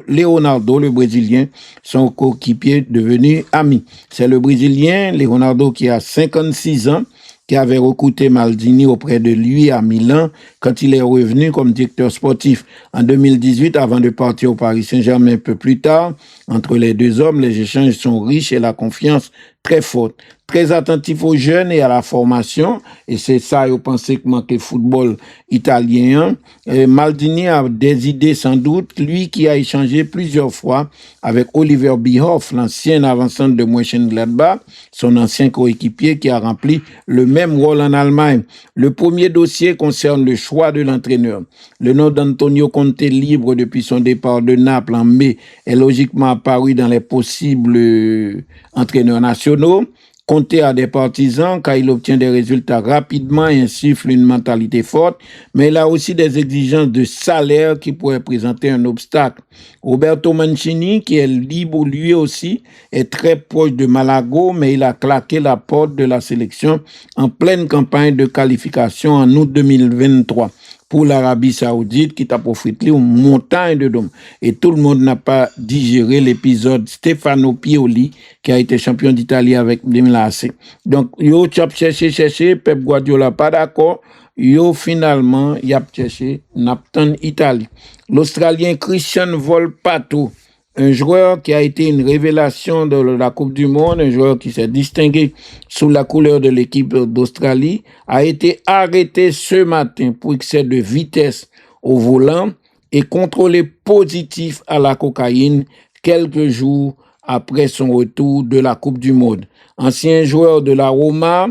Speaker 3: Leonardo, le Brésilien, son coéquipier devenu ami. C'est le Brésilien, Leonardo, qui a 56 ans, qui avait recruté Maldini auprès de lui à Milan quand il est revenu comme directeur sportif en 2018 avant de partir au Paris Saint-Germain un peu plus tard. Entre les deux hommes, les échanges sont riches et la confiance très forte. Très attentif aux jeunes et à la formation, et c'est ça, vous pensez que manque le football italien. Maldini a des idées sans doute, lui qui a échangé plusieurs fois avec Oliver Bierhoff, l'ancien avant-centre de Mönchengladbach, son ancien coéquipier qui a rempli le même rôle en Allemagne. Le premier dossier concerne le choix de l'entraîneur. Le nom d'Antonio Conte, libre depuis son départ de Naples en mai, est logiquement apparu dans les possibles entraîneurs nationaux. Conte a des partisans car il obtient des résultats rapidement et insuffle une mentalité forte, mais il a aussi des exigences de salaire qui pourraient présenter un obstacle. Roberto Mancini, qui est libre lui aussi, est très proche de Malago, mais il a claqué la porte de la sélection en pleine campagne de qualification en août 2023. Pour l'Arabie Saoudite qui t'a profité une montagne de dômes. Et tout le monde n'a pas digéré l'épisode Stefano Pioli qui a été champion d'Italie avec Milan AC. Donc, yo chap cherché, Pep Guardiola pas d'accord. Yo finalement, y a cherché Napton Italie. L'Australien Christian Volpato, un joueur qui a été une révélation de la Coupe du Monde, un joueur qui s'est distingué sous la couleur de l'équipe d'Australie, a été arrêté ce matin pour excès de vitesse au volant et contrôlé positif à la cocaïne quelques jours après son retour de la Coupe du Monde. Ancien joueur de la Roma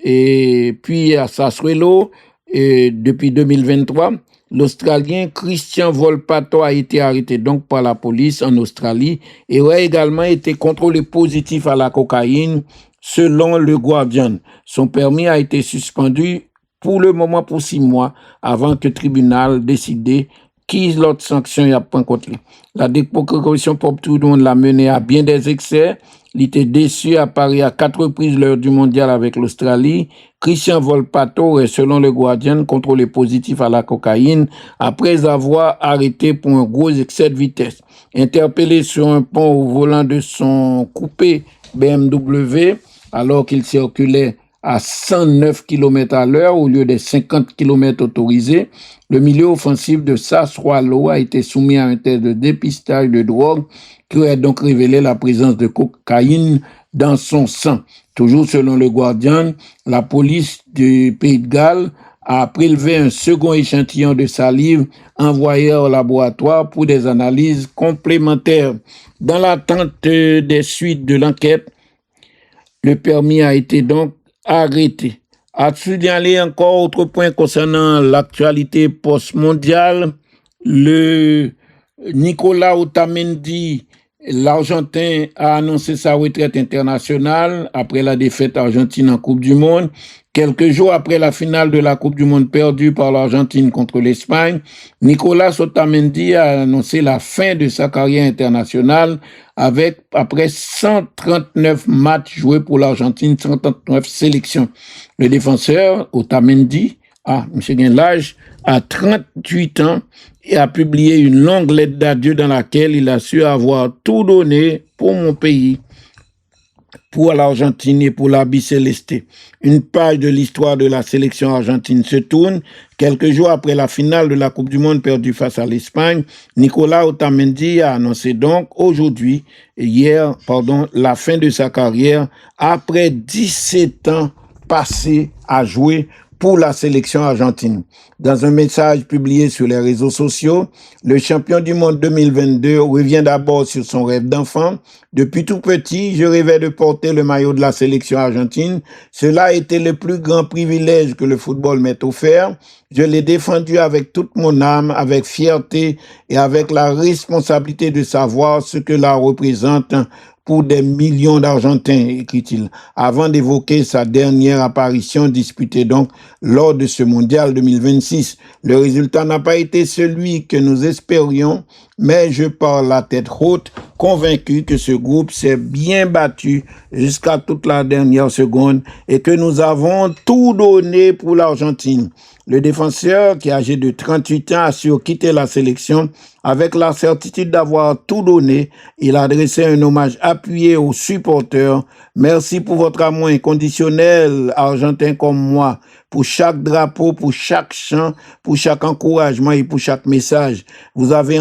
Speaker 3: et puis à Sassuolo depuis 2023, l'Australien Christian Volpato a été arrêté donc par la police en Australie et a également été contrôlé positif à la cocaïne selon le Guardian. Son permis a été suspendu pour le moment pour 6 mois avant que le tribunal décide qui l'autre sanction y a pas contre lui. La déprocuration pour tout le monde l'a mené à bien des excès. Il était déçu à Paris à 4 reprises lors du mondial avec l'Australie. Christian Volpato est, selon le Guardian, contrôlé positif à la cocaïne après avoir arrêté pour un gros excès de vitesse. Interpellé sur un pont au volant de son coupé BMW alors qu'il circulait à 109 km à l'heure au lieu des 50 km autorisés. Le milieu offensif de Sassuolo a été soumis à un test de dépistage de drogue qui a donc révélé la présence de cocaïne dans son sang. Toujours selon le Guardian, la police du Pays de Galles a prélevé un second échantillon de salive envoyé au laboratoire pour des analyses complémentaires. Dans l'attente des suites de l'enquête, le permis a été donc arrêté. À signaler encore autre point concernant l'actualité post-mondiale, le Nicolas Otamendi, l'Argentin, a annoncé sa retraite internationale après la défaite argentine en Coupe du Monde. Quelques jours après la finale de la Coupe du Monde perdue par l'Argentine contre l'Espagne, Nicolas Otamendi a annoncé la fin de sa carrière internationale après 139 matchs joués pour l'Argentine, 139 sélections. Le défenseur Otamendi, monsieur Guinlage, a 38 ans et a publié une longue lettre d'adieu dans laquelle il a su avoir tout donné pour mon pays, pour l'Argentine et pour l'Albiceleste. Une page de l'histoire de la sélection argentine se tourne. Quelques jours après la finale de la Coupe du Monde perdue face à l'Espagne, Nicolas Otamendi a annoncé donc hier, la fin de sa carrière après 17 ans passés à jouer pour la sélection argentine. Dans un message publié sur les réseaux sociaux, le champion du monde 2022 revient d'abord sur son rêve d'enfant. Depuis tout petit, je rêvais de porter le maillot de la sélection argentine. Cela a été le plus grand privilège que le football m'ait offert. Je l'ai défendu avec toute mon âme, avec fierté et avec la responsabilité de savoir ce que la représente pour des millions d'Argentins, écrit-il, avant d'évoquer sa dernière apparition disputée donc lors de ce mondial 2026. Le résultat n'a pas été celui que nous espérions, mais je parle la tête haute, convaincu que ce groupe s'est bien battu jusqu'à toute la dernière seconde et que nous avons tout donné pour l'Argentine. Le défenseur, qui est âgé de 38 ans, a su quitter la sélection avec la certitude d'avoir tout donné. Il a adressé un hommage appuyé aux supporters. Merci pour votre amour inconditionnel, Argentin comme moi, pour chaque drapeau, pour chaque chant, pour chaque encouragement et pour chaque message. Vous avez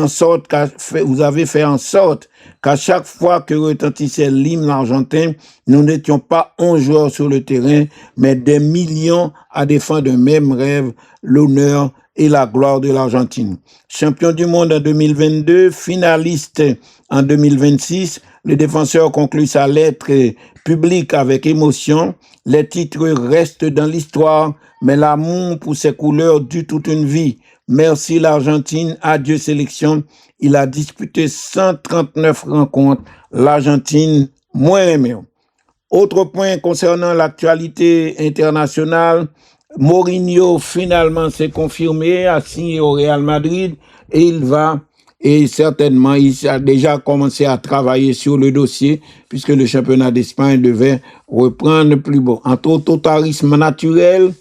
Speaker 3: fait en sorte qu'à chaque fois que retentissait l'hymne argentin, nous n'étions pas 11 joueurs sur le terrain, mais des millions à défendre un même rêve, l'honneur et la gloire de l'Argentine. Champion du monde en 2022, finaliste en 2026, le défenseur conclut sa lettre publique avec émotion. Les titres restent dans l'histoire, mais l'amour pour ses couleurs dure toute une vie. Merci l'Argentine, adieu sélection. Il a disputé 139 rencontres. L'Argentine, moins aimé. Autre point concernant l'actualité internationale, Mourinho finalement s'est confirmé, a signé au Real Madrid et certainement il a déjà commencé à travailler sur le dossier puisque le championnat d'Espagne devait reprendre plus beau. En totalitarisme naturel,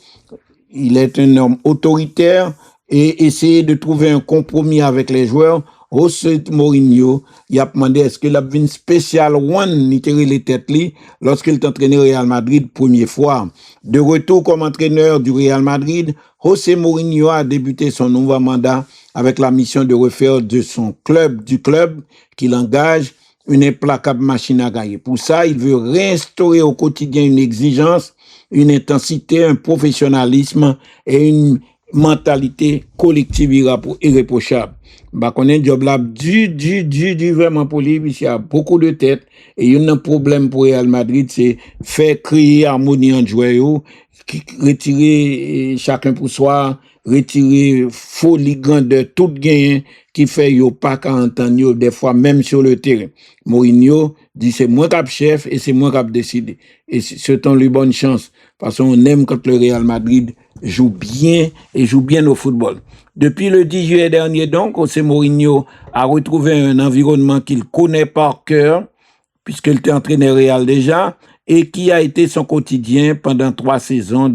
Speaker 3: il est un homme autoritaire et essayer de trouver un compromis avec les joueurs. José Mourinho, il a demandé est-ce qu'il a une spéciale one, il tirait les têtes lorsqu'il est entraîné au Real Madrid première fois. De retour comme entraîneur du Real Madrid, José Mourinho a débuté son nouveau mandat avec la mission de refaire du club qu'il engage, une implacable machine à gagner. Pour ça, il veut réinstaurer au quotidien une exigence, une intensité, un professionnalisme et une mentalité collective irréprochable. On a un job là du vraiment pour lui, il y a beaucoup de têtes et il y a un problème pour Real Madrid, c'est faire créer harmonie entre joueurs, retirer chacun pour soi, retirer folie grande de tout gain qui fait yo pas qu'à entendre des fois même sur le terrain. Mourinho dit c'est moi qui chef et c'est moi qui décide et c'est lui bonne chance parce qu'on aime quand le Real Madrid joue bien au football. Depuis le 10 juillet dernier donc, José Mourinho a retrouvé un environnement qu'il connaît par cœur puisqu'il était entraîneur Real déjà et qui a été son quotidien pendant 3 saisons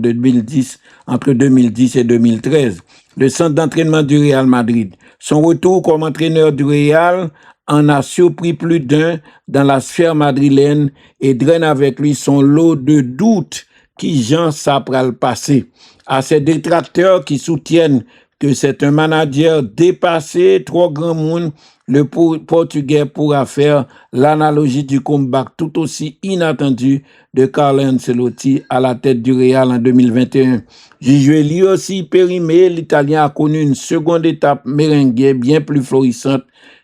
Speaker 3: entre 2010 et 2013. Le centre d'entraînement du Real Madrid. Son retour comme entraîneur du Real en a surpris plus d'un dans la sphère madrilène et draine avec lui son lot de doutes qui Jean s'apprête le passé. À ses détracteurs qui soutiennent que c'est un manager dépassé, trop grand monde, le Portugais pourra faire l'analogie du comeback tout aussi inattendu de Carlo Ancelotti à la tête du Real en 2021. Joué lui aussi périmé, l'Italien a connu une seconde étape merengue bien plus florissante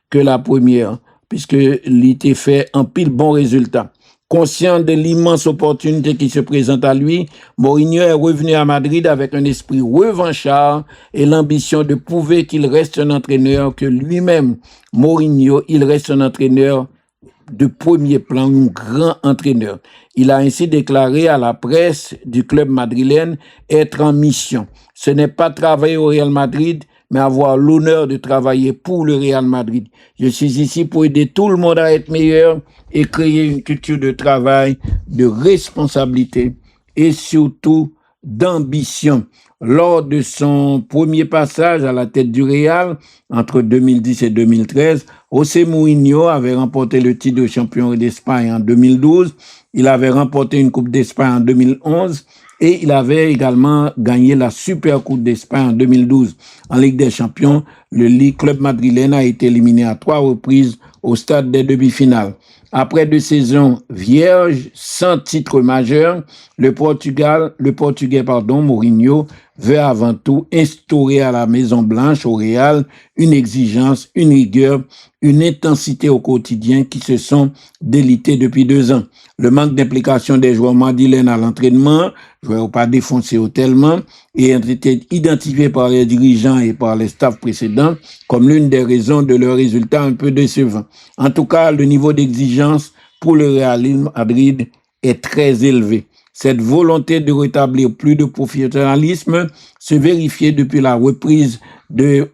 Speaker 3: que la première, puisque l'IT fait un pile bon résultat. Conscient de l'immense opportunité qui se présente à lui, Mourinho est revenu à Madrid avec un esprit revanchard et l'ambition de prouver qu'il reste un entraîneur, que lui-même, Mourinho, il reste un entraîneur de premier plan, un grand entraîneur. Il a ainsi déclaré à la presse du club madrilène être en mission. Ce n'est pas travailler au Real Madrid, mais avoir l'honneur de travailler pour le Real Madrid. Je suis ici pour aider tout le monde à être meilleur et créer une culture de travail, de responsabilité et surtout d'ambition. Lors de son premier passage à la tête du Real, entre 2010 et 2013, José Mourinho avait remporté le titre de champion d'Espagne en 2012, il avait remporté une Coupe d'Espagne en 2011 et il avait également gagné la Super Coupe d'Espagne en 2012. En Ligue des Champions, le club madrilène a été éliminé à 3 reprises au stade des demi-finales. Après 2 saisons vierges, sans titre majeur, le Portugais, Mourinho, veut avant tout instaurer à la Maison Blanche, au Real, une exigence, une rigueur, une intensité au quotidien qui se sont délités depuis 2 ans. Le manque d'implication des joueurs madrilènes à l'entraînement, joueurs pas défoncés tellement, et ont été identifiés par les dirigeants et par les staffs précédents comme l'une des raisons de leurs résultats un peu décevants. En tout cas, le niveau d'exigence pour le Real Madrid est très élevé. Cette volonté de rétablir plus de professionnalisme se vérifiait depuis la reprise depuis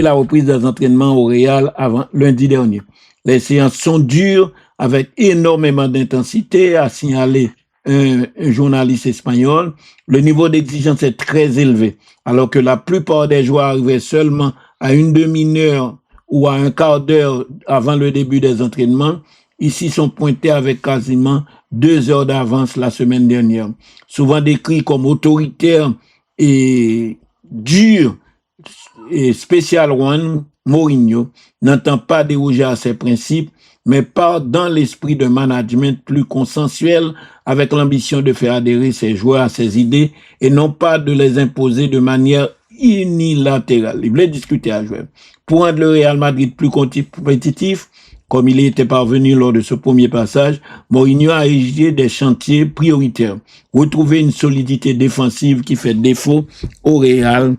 Speaker 3: la reprise des entraînements au Real lundi dernier. Les séances sont dures avec énormément d'intensité, a signalé un journaliste espagnol. Le niveau d'exigence est très élevé, alors que la plupart des joueurs arrivaient seulement à une demi-heure ou à un quart d'heure avant le début des entraînements. Ici sont pointés avec quasiment 2 heures d'avance la semaine dernière. Souvent décrits comme autoritaires et durs, et spécial Juan Mourinho n'entend pas déroger à ces principes, mais part dans l'esprit de management plus consensuel avec l'ambition de faire adhérer ses joueurs à ses idées et non pas de les imposer de manière unilatérale. Il voulait discuter à jouer. Pour rendre le Real Madrid plus compétitif, comme il était parvenu lors de ce premier passage, Mourinho a érigé des chantiers prioritaires. Retrouver une solidité défensive qui fait défaut au Real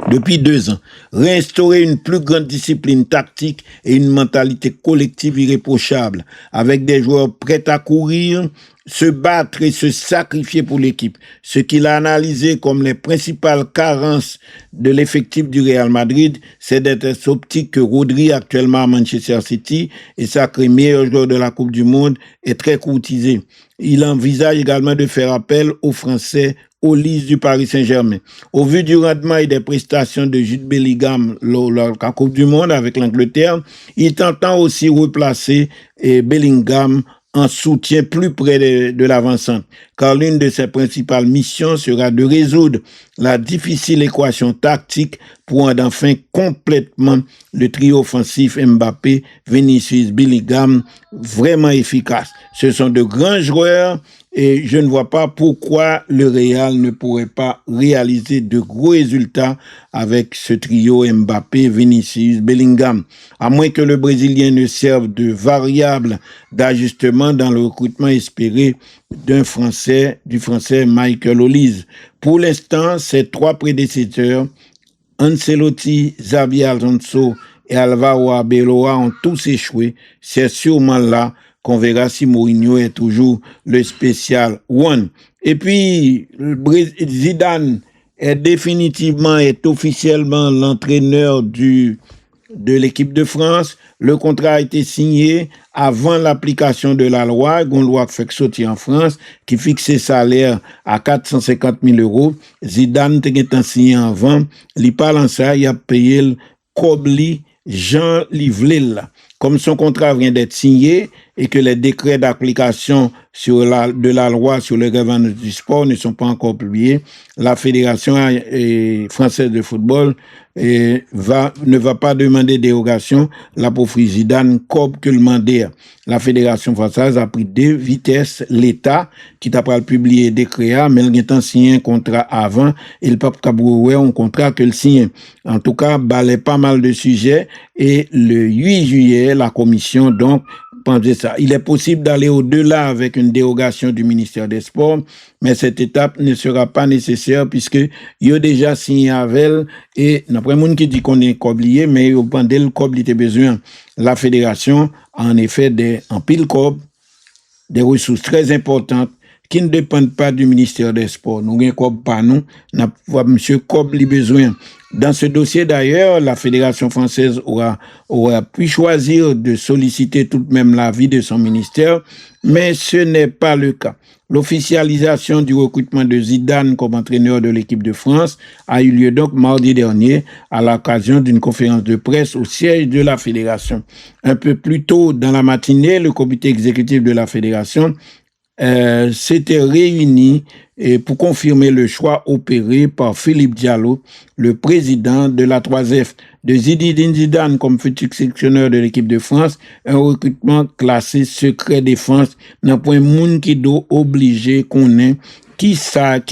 Speaker 3: depuis 2 ans. Réinstaurer une plus grande discipline tactique et une mentalité collective irréprochable, avec des joueurs prêts à courir, se battre et se sacrifier pour l'équipe. Ce qu'il a analysé comme les principales carences de l'effectif du Real Madrid, c'est d'être optique que Rodri, actuellement à Manchester City, et sacré meilleur joueur de la Coupe du Monde, est très courtisé. Il envisage également de faire appel aux Français aux listes du Paris Saint-Germain. Au vu du rendement et des prestations de Jude Bellingham lors de la Coupe du Monde avec l'Angleterre, il t'entend aussi replacer Bellingham en soutien plus près de l'avancante, car l'une de ses principales missions sera de résoudre la difficile équation tactique pour rendre enfin complètement le trio offensif Mbappé, Vinicius, Bellingham vraiment efficace. Ce sont de grands joueurs et je ne vois pas pourquoi le Real ne pourrait pas réaliser de gros résultats avec ce trio Mbappé, Vinicius, Bellingham, à moins que le Brésilien ne serve de variable d'ajustement dans le recrutement espéré du Français Michael Olise. Pour l'instant, ses 3 prédécesseurs, Ancelotti, Xabi Alonso et Alvaro Arbeloa ont tous échoué. C'est sûrement là qu'on verra si Mourinho est toujours le spécial one. Et puis, Zidane est officiellement l'entraîneur de l'équipe de France. Le contrat a été signé avant l'application de la loi, une loi qui fait sortir en France, qui fixe ses salaires à 450 000 euros. Zidane était signé avant. Il parle en ça, il a payé Kobli Jean Livlil. Comme son contrat vient d'être signé et que les décrets d'application de la loi sur le gouvernance du sport ne sont pas encore publiés, la Fédération française de football ne va pas demander dérogation là pour Zidane comme que le mandat. La Fédération française a pris 2 vitesses. L'État qui t'a pas publié décret, mais il a signé un contrat avant et le pape Cabroué un contrat que le signe. En tout cas, balait pas mal de sujets et le 8 juillet, la commission donc pensait ça. Il est possible d'aller au-delà avec une dérogation du ministère des Sports, mais cette étape ne sera pas nécessaire puisque il a déjà signé avec elle et d'après monde qui dit qu'on est coblié, mais il pendant le cob il était besoin. La fédération a en effet en pile cob des ressources très importantes qui ne dépendent pas du ministère des Sports. Nous n'avons cob pas nous, n'a monsieur cob li besoin. Dans ce dossier d'ailleurs, la Fédération française aura pu choisir de solliciter tout de même l'avis de son ministère, mais ce n'est pas le cas. L'officialisation du recrutement de Zidane comme entraîneur de l'équipe de France a eu lieu donc mardi dernier à l'occasion d'une conférence de presse au siège de la Fédération. Un peu plus tôt dans la matinée, le comité exécutif de la Fédération s'était réuni pour confirmer le choix opéré par Philippe Diallo, le président de la 3F, de Zinedine Zidane comme futur sélectionneur de l'équipe de France, un recrutement classé secret défense, n'a point moun qui doit obliger qu'on ait qui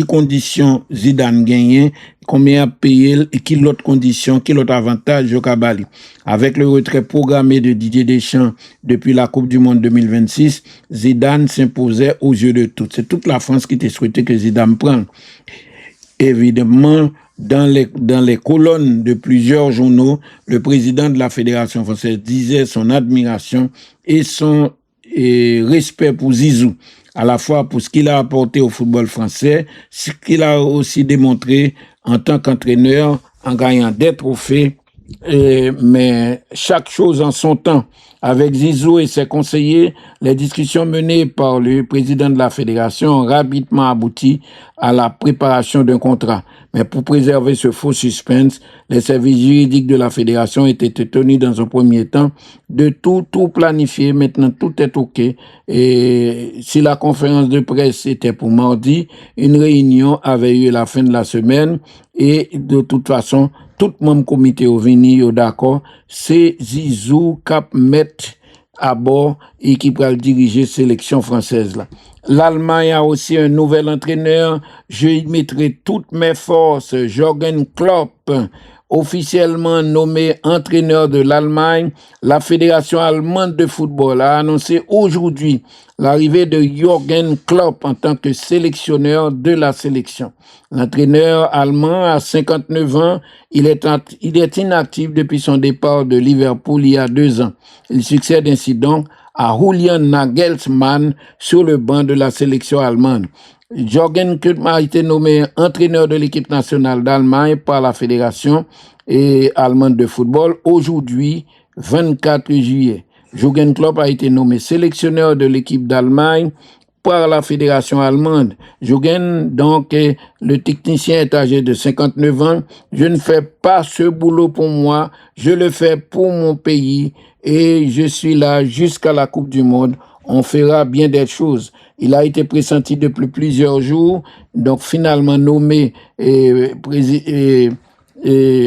Speaker 3: condition Zidane gagne, combien payer et qui l'autre condition, qui l'autre avantage au Kabali. Avec le retrait programmé de Didier Deschamps depuis la Coupe du Monde 2026, Zidane s'imposait aux yeux de tous. C'est toute la France qui était souhaité que Zidane prenne. Évidemment, dans les colonnes de plusieurs journaux, le président de la Fédération française disait son admiration et son respect pour Zizou, à la fois pour ce qu'il a apporté au football français, ce qu'il a aussi démontré en tant qu'entraîneur en gagnant des trophées, mais chaque chose en son temps. Avec Zizou et ses conseillers, les discussions menées par le président de la fédération ont rapidement abouti à la préparation d'un contrat. Mais pour préserver ce faux suspense, les services juridiques de la fédération étaient tenus dans un premier temps de tout planifier. Maintenant, tout est OK. Et si la conférence de presse était pour mardi, une réunion avait eu la fin de la semaine et de toute façon, tout le monde comité au vini, d'accord, c'est Zizou cap mettre à bord et qui va diriger sélection française là. L'Allemagne a aussi un nouvel entraîneur. Je y mettrai toutes mes forces. Jürgen Klopp, officiellement nommé entraîneur de l'Allemagne, la Fédération allemande de football a annoncé aujourd'hui l'arrivée de Jürgen Klopp en tant que sélectionneur de la sélection. L'entraîneur allemand a 59 ans. Il est inactif depuis son départ de Liverpool il y a 2 ans. Il succède ainsi donc à Julian Nagelsmann sur le banc de la sélection allemande. Jürgen Klopp a été nommé entraîneur de l'équipe nationale d'Allemagne par la Fédération allemande de football aujourd'hui, 24 juillet. Jürgen Klopp a été nommé sélectionneur de l'équipe d'Allemagne par la fédération allemande. Jürgen, donc, le technicien est âgé de 59 ans. Je ne fais pas ce boulot pour moi, je le fais pour mon pays et je suis là jusqu'à la Coupe du Monde. On fera bien des choses. Il a été pressenti depuis plusieurs jours, donc finalement nommé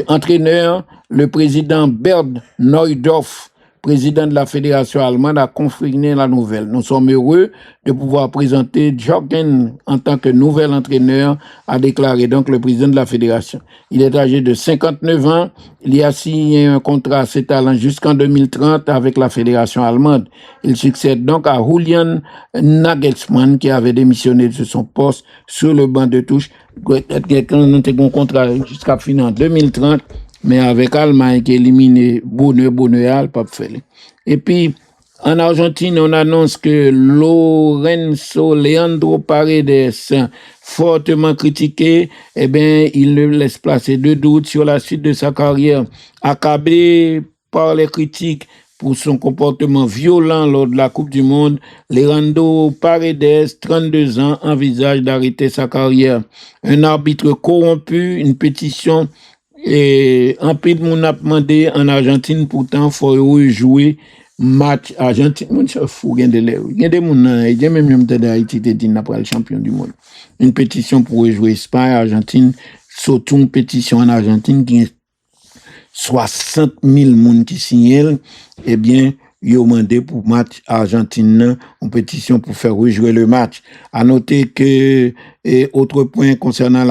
Speaker 3: entraîneur, le président Bernd Neudorf, président de la Fédération allemande, a confirmé la nouvelle. Nous sommes heureux de pouvoir présenter Jürgen en tant que nouvel entraîneur, a déclaré donc le président de la Fédération. Il est âgé de 59 ans. Il a signé un contrat s'étalant jusqu'en 2030 avec la Fédération allemande. Il succède donc à Julian Nagelsmann qui avait démissionné de son poste sur le banc de touche. Un contrat jusqu'à fin en 2030. Mais avec Allemagne qui éliminé Bonheur, pas fait. Et puis, en Argentine, on annonce que Leandro Paredes, fortement critiqué, il ne laisse placer de doute sur la suite de sa carrière. Accablé par les critiques pour son comportement violent lors de la Coupe du Monde, Leandro Paredes, 32 ans, envisage d'arrêter sa carrière. Un arbitre corrompu, une pétition Et en pile moun a demandé en Argentine pourtant faut rejouer match Argentine moun se fou gen de lè. Gen de moun nan même m'tande Haïti te dit n'a pas le champion du monde. Une pétition pour rejouer Espagne Argentine, surtout une pétition en Argentine qui 60 000 moun qui signent, eh bien yo mandé pour match Argentine en pétition pour faire rejouer le match. À noter que et autre point concernant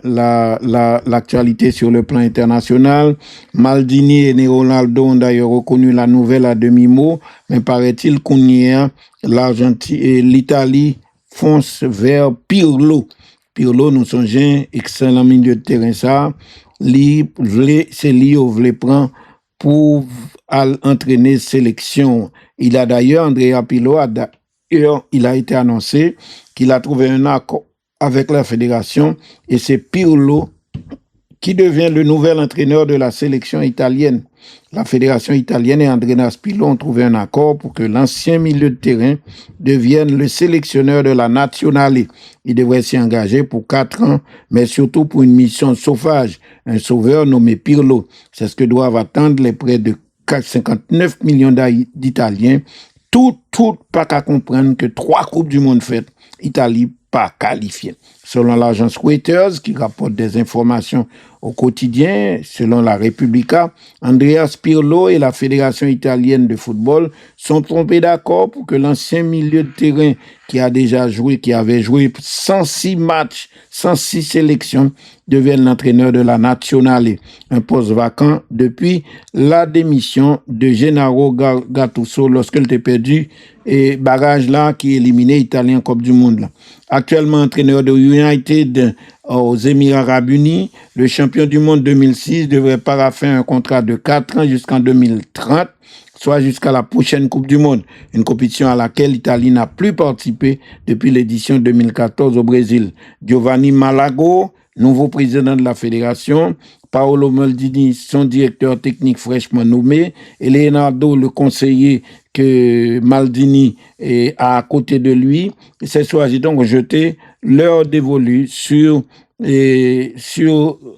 Speaker 3: l'actualité sur le plan international, Maldini et Ronaldo ont d'ailleurs reconnu la nouvelle à demi-mot, mais paraît-il qu'on y a l'Argentine et l'Italie fonce vers Pirlo. Pirlo nous songeons excellent milieu de terrain ça, c'est lui au voulait prendre pour entraîner sélection. Il a d'ailleurs, Andrea Pirlo, il a été annoncé qu'il a trouvé un accord avec la fédération et c'est Pirlo qui devient le nouvel entraîneur de la sélection italienne. La fédération italienne et Andrea Pirlo ont trouvé un accord pour que l'ancien milieu de terrain devienne le sélectionneur de la Nazionale. Il devrait s'y engager pour 4 ans, mais surtout pour une mission de sauvage, un sauveur nommé Pirlo. C'est ce que doivent attendre les près de 59 millions d'Italiens. Tout pas qu'à comprendre que 3 Coupes du Monde faites, Italie pas qualifiée. Selon l'agence Reuters, qui rapporte des informations au quotidien, selon la Repubblica, Andrea Pirlo et la Fédération italienne de football sont tombés d'accord pour que l'ancien milieu de terrain qui avait joué 106 matchs, 106 sélections, devienne l'entraîneur de la Nazionale, un poste vacant depuis la démission de Gennaro Gattuso lorsqu'il était perdu et barrage là qui éliminait l'Italien en Coupe du Monde là. Actuellement entraîneur de United aux Émirats Arabes Unis, le champion du monde 2006 devrait paraffer un contrat de 4 ans jusqu'en 2030, soit jusqu'à la prochaine Coupe du Monde, une compétition à laquelle l'Italie n'a plus participé depuis l'édition 2014 au Brésil. Giovanni Malago, nouveau président de la fédération, Paolo Maldini, son directeur technique fraîchement nommé, et Leonardo, le conseiller que Maldini a à côté de lui, ces choisi donc jeter leur dévolu sur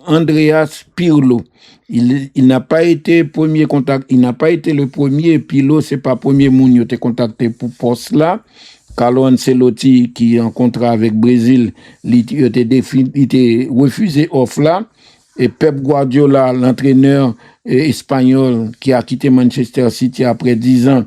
Speaker 3: Andreas Pirlo. Il n'a pas été premier contact, il n'a pas été le premier. Pirlo, c'est pas premier moun qui a été contacté pour poste là. Carlo Ancelotti, qui est en contrat avec Brésil, il était refusé off là. Et Pep Guardiola, l'entraîneur espagnol qui a quitté Manchester City après 10 ans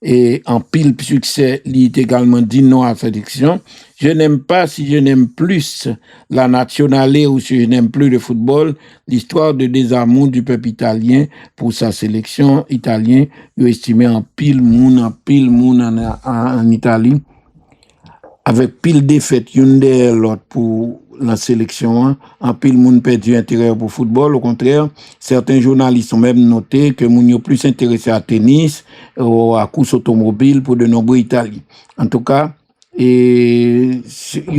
Speaker 3: et en pile succès, il a également dit non à la sélection. Je n'aime pas, si je n'aime plus la Nazionale ou si je n'aime plus le football, l'histoire de désamour du peuple italien pour sa sélection italienne, il est estimé en pile moun en Italie, avec pile défaite, une derrière l'autre pour la sélection, en pile moun perdu intérêt pour football. Au contraire, certains journalistes ont même noté que moun yo plus intéressé à tennis ou à course automobile pour de nombreux Italiens. En tout cas, ils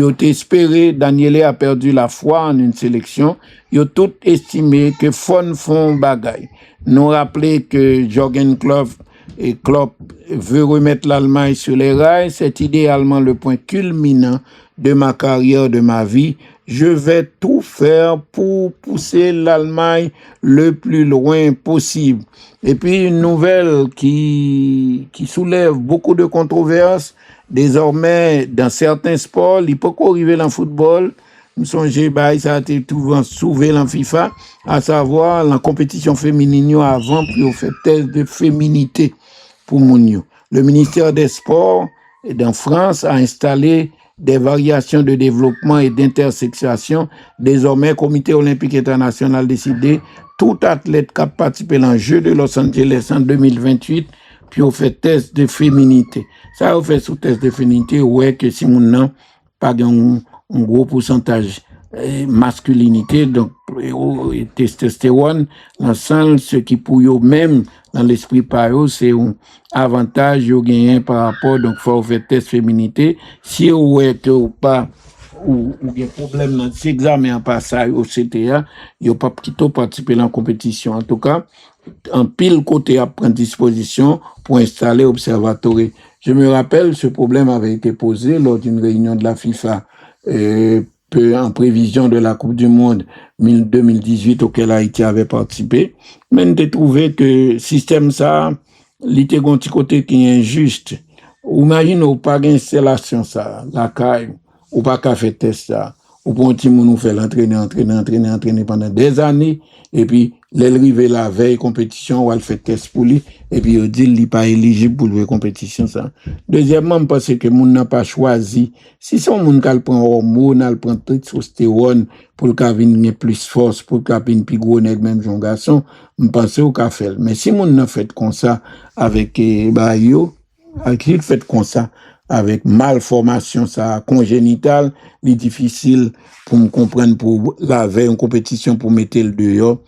Speaker 3: ont espéré, Daniele a perdu la foi en une sélection, ils ont tout estimé que font bagaille. Nous rappeler que Jürgen Klopp veut remettre l'Allemagne sur les rails, c'est idéalement le point culminant de ma carrière, de ma vie. Je vais tout faire pour pousser l'Allemagne le plus loin possible. Et puis une nouvelle qui soulève beaucoup de controverses. Désormais, dans certains sports, il peut arriver dans le football. Nous songez, ça a été souvent soulevé dans FIFA, à savoir la compétition féminine avant, puis on fait test de féminité pour Mounio. Le ministère des Sports en France a installé des variations de développement et d'intersexuation. Désormais, le Comité olympique international a décidé tout athlète qui a participé dans les Jeux de Los Angeles en 2028, puis on fait test de féminité. Ça, on fait sous test de féminité, ouais, que si mon nom pas un gros pourcentage masculinité, donc testostérone, l'ensemble, ce qui pour eux même dans l'esprit par eux, c'est un avantage yo gagné par rapport, donc faut faire test féminité. Si vous êtes pas ou il y a problème dans cet examen en passage au CTA, il n'y a pas plutôt participer dans la compétition. En tout cas, en pile côté à prendre disposition pour installer observatoire. Je me rappelle, ce problème avait été posé lors d'une réunion de la FIFA en prévision de la Coupe du Monde 2018 auquel Haïti avait participé. Mais nous avons trouvé que le système ça, il était un petit côté qui est injuste. Imagine, ou pas d'installation ça, la caille, ou pas qu'à faire test ça, ou pour un petit monde nous fait l'entraîner pendant des années, et puis, l'arrivée la veille compétition, ou elle fait test pour lui, et puis, il dit qu'il n'est pas éligible pour la compétition ça. Deuxièmement, je pense que le monde n'a pas choisi. Si son monde qui prend hormone, elle prend testostérone, pour le cas venir plus force, pour le cas venir plus gros, même jeune garçon, je pense au cas fait. Mais si monde n'a fait comme ça, avec, qu'il fait comme ça, avec malformation ça congénitale, c'est difficile pour me comprendre pour la veille en compétition pour mettre le dehors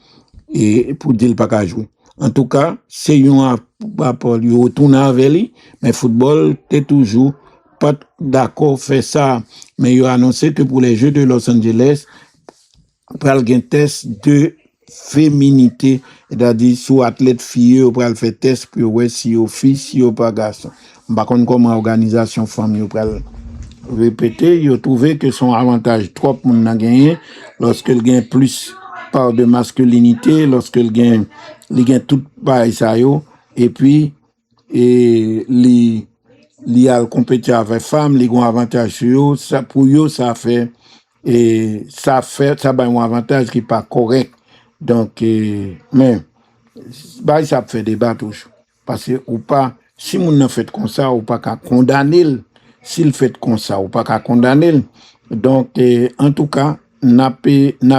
Speaker 3: et pour dire pas qu'à jouer. En tout cas, c'est un rapport lui retourner avec lui, mais football t'es toujours pas d'accord faire ça, mais il a annoncé que pour les Jeux de Los Angeles, pour un test de féminité, c'est-à-dire sous athlète fille pour faire test pour voir si au fille si au pas garçon. Par contre, comme organisation famille pour répéter, il a trouvé que son avantage trop pour n'a gagné lorsqu'il gagne plus part de masculinité, lorsqu'il gagne tout pareil ça yo, et puis il a compétit avec femmes, il a un avantage sur eux, ça pour eux ça fait ça un avantage qui n'est pas correct. Donc mais ça fait débat toujours parce que ou pas si moun n'a fait comme ça ou pas qu'à condamner s'il fait comme ça ou pas qu'à condamner. Donc en tout cas n'a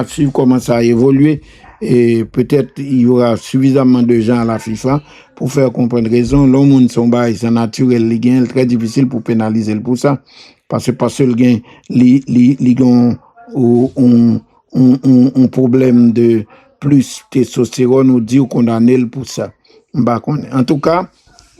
Speaker 3: suivi comment ça a évolué et peut-être il y aura suffisamment de gens à la FIFA pour faire comprendre raison l'homme son bail c'est naturel les gains très difficile pour pénaliser pour ça parce que le gain un problème de plus testostérone ou dit ou condamner pour ça. En tout cas,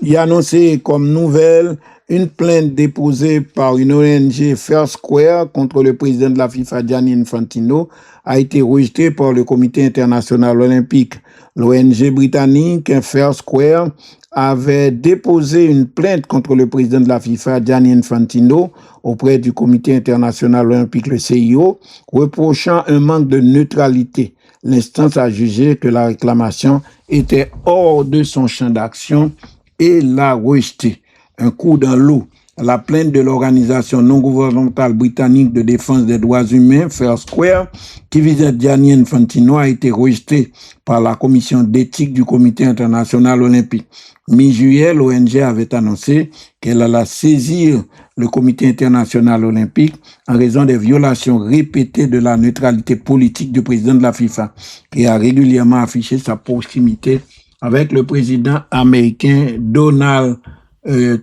Speaker 3: il a annoncé comme nouvelle une plainte déposée par une ONG Fair Square contre le président de la FIFA Gianni Infantino a été rejetée par le Comité international olympique. L'ONG britannique Fair Square avait déposé une plainte contre le président de la FIFA Gianni Infantino auprès du Comité international olympique, le CIO, reprochant un manque de neutralité. L'instance a jugé que la réclamation était hors de son champ d'action et l'a rejeté. Un coup dans l'eau. La plainte de l'organisation non gouvernementale britannique de défense des droits humains, Fair Square, qui visait Gianni Infantino, a été rejetée par la commission d'éthique du Comité international olympique. Mi-juillet, l'ONG avait annoncé qu'elle allait saisir le Comité international olympique en raison des violations répétées de la neutralité politique du président de la FIFA, qui a régulièrement affiché sa proximité avec le président américain Donald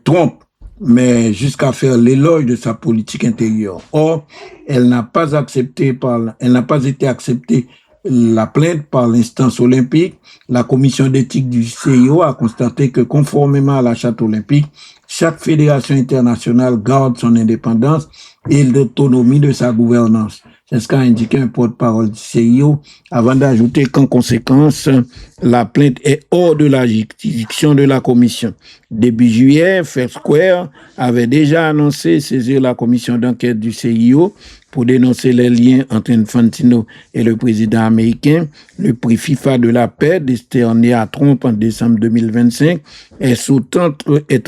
Speaker 3: Trump, mais jusqu'à faire l'éloge de sa politique intérieure. Or, elle n'a pas été acceptée la plainte par l'instance olympique. La commission d'éthique du CIO a constaté que conformément à la charte olympique, chaque fédération internationale garde son indépendance et l'autonomie de sa gouvernance. C'est ce qu'a indiqué un porte-parole du CIO avant d'ajouter qu'en conséquence, la plainte est hors de la juridiction de la commission. Début juillet, Fair Square avait déjà annoncé saisir la commission d'enquête du CIO pour dénoncer les liens entre Infantino et le président américain. Le prix FIFA de la paix, décerné à Trump en décembre 2025, est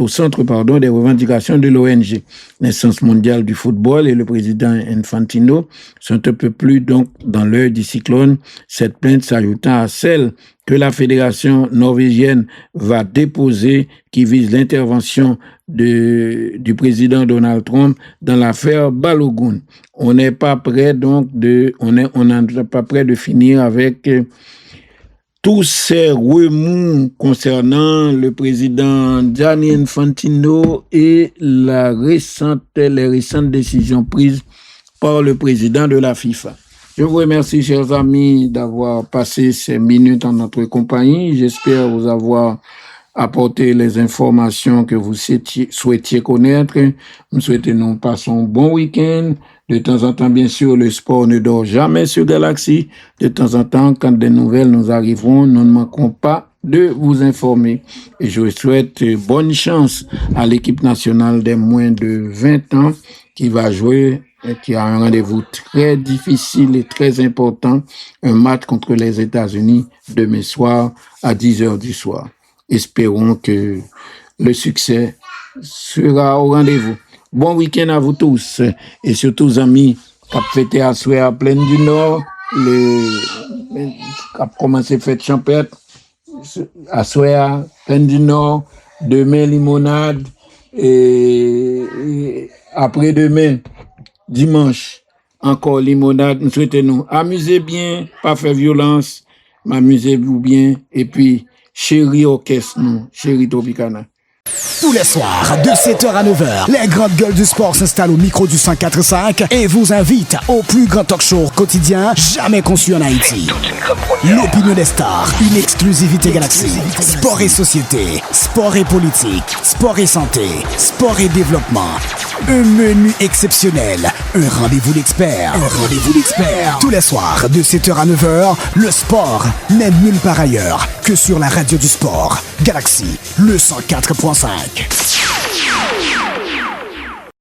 Speaker 3: au centre des revendications de l'ONG. L'instance mondiale du football et le président Infantino sont un peu plus donc dans l'heure du cyclone, cette plainte s'ajoutant à celle que la fédération norvégienne va déposer qui vise l'intervention du président Donald Trump dans l'affaire Balogun. On n'est pas prêt donc pas prêt de finir avec tous ces remous concernant le président Gianni Infantino et les récentes décisions prises par le président de la FIFA. Je vous remercie, chers amis, d'avoir passé ces minutes en notre compagnie. J'espère vous avoir apporté les informations que vous souhaitiez connaître. Nous souhaitons nous passer un bon week-end. De temps en temps, bien sûr, le sport ne dort jamais sur Galaxy. De temps en temps, quand des nouvelles nous arriveront, nous ne manquerons pas de vous informer. Et je souhaite bonne chance à l'équipe nationale des moins de 20 ans qui va jouer qui a un rendez-vous très difficile et très important, un match contre les États-Unis demain soir à 10h du soir. Espérons que le succès sera au rendez-vous. Bon week-end à vous tous et surtout aux amis qui ont fêté à souhait à Plaine du Nord, qui ont commencé fête champêtre à souhait à Plaine du Nord, demain limonade et après-demain dimanche encore limonade. Nous souhaitons amuser bien, pas faire violence, m'amusez-vous bien et puis chéri orchestre, nous, chéri Tropicana.
Speaker 1: Tous les soirs, de 7h à 9h, les grandes gueules du sport s'installent au micro du 104.5 et vous invitent au plus grand talk show quotidien jamais conçu en Haïti. L'opinion des stars, une exclusivité Galaxy. Sport et société, sport et politique, sport et santé, sport et développement. Un menu exceptionnel, un rendez-vous d'experts. Tous les soirs, de 7h à 9h, le sport n'est nulle part ailleurs que sur la radio du sport. Galaxy, le 104.5.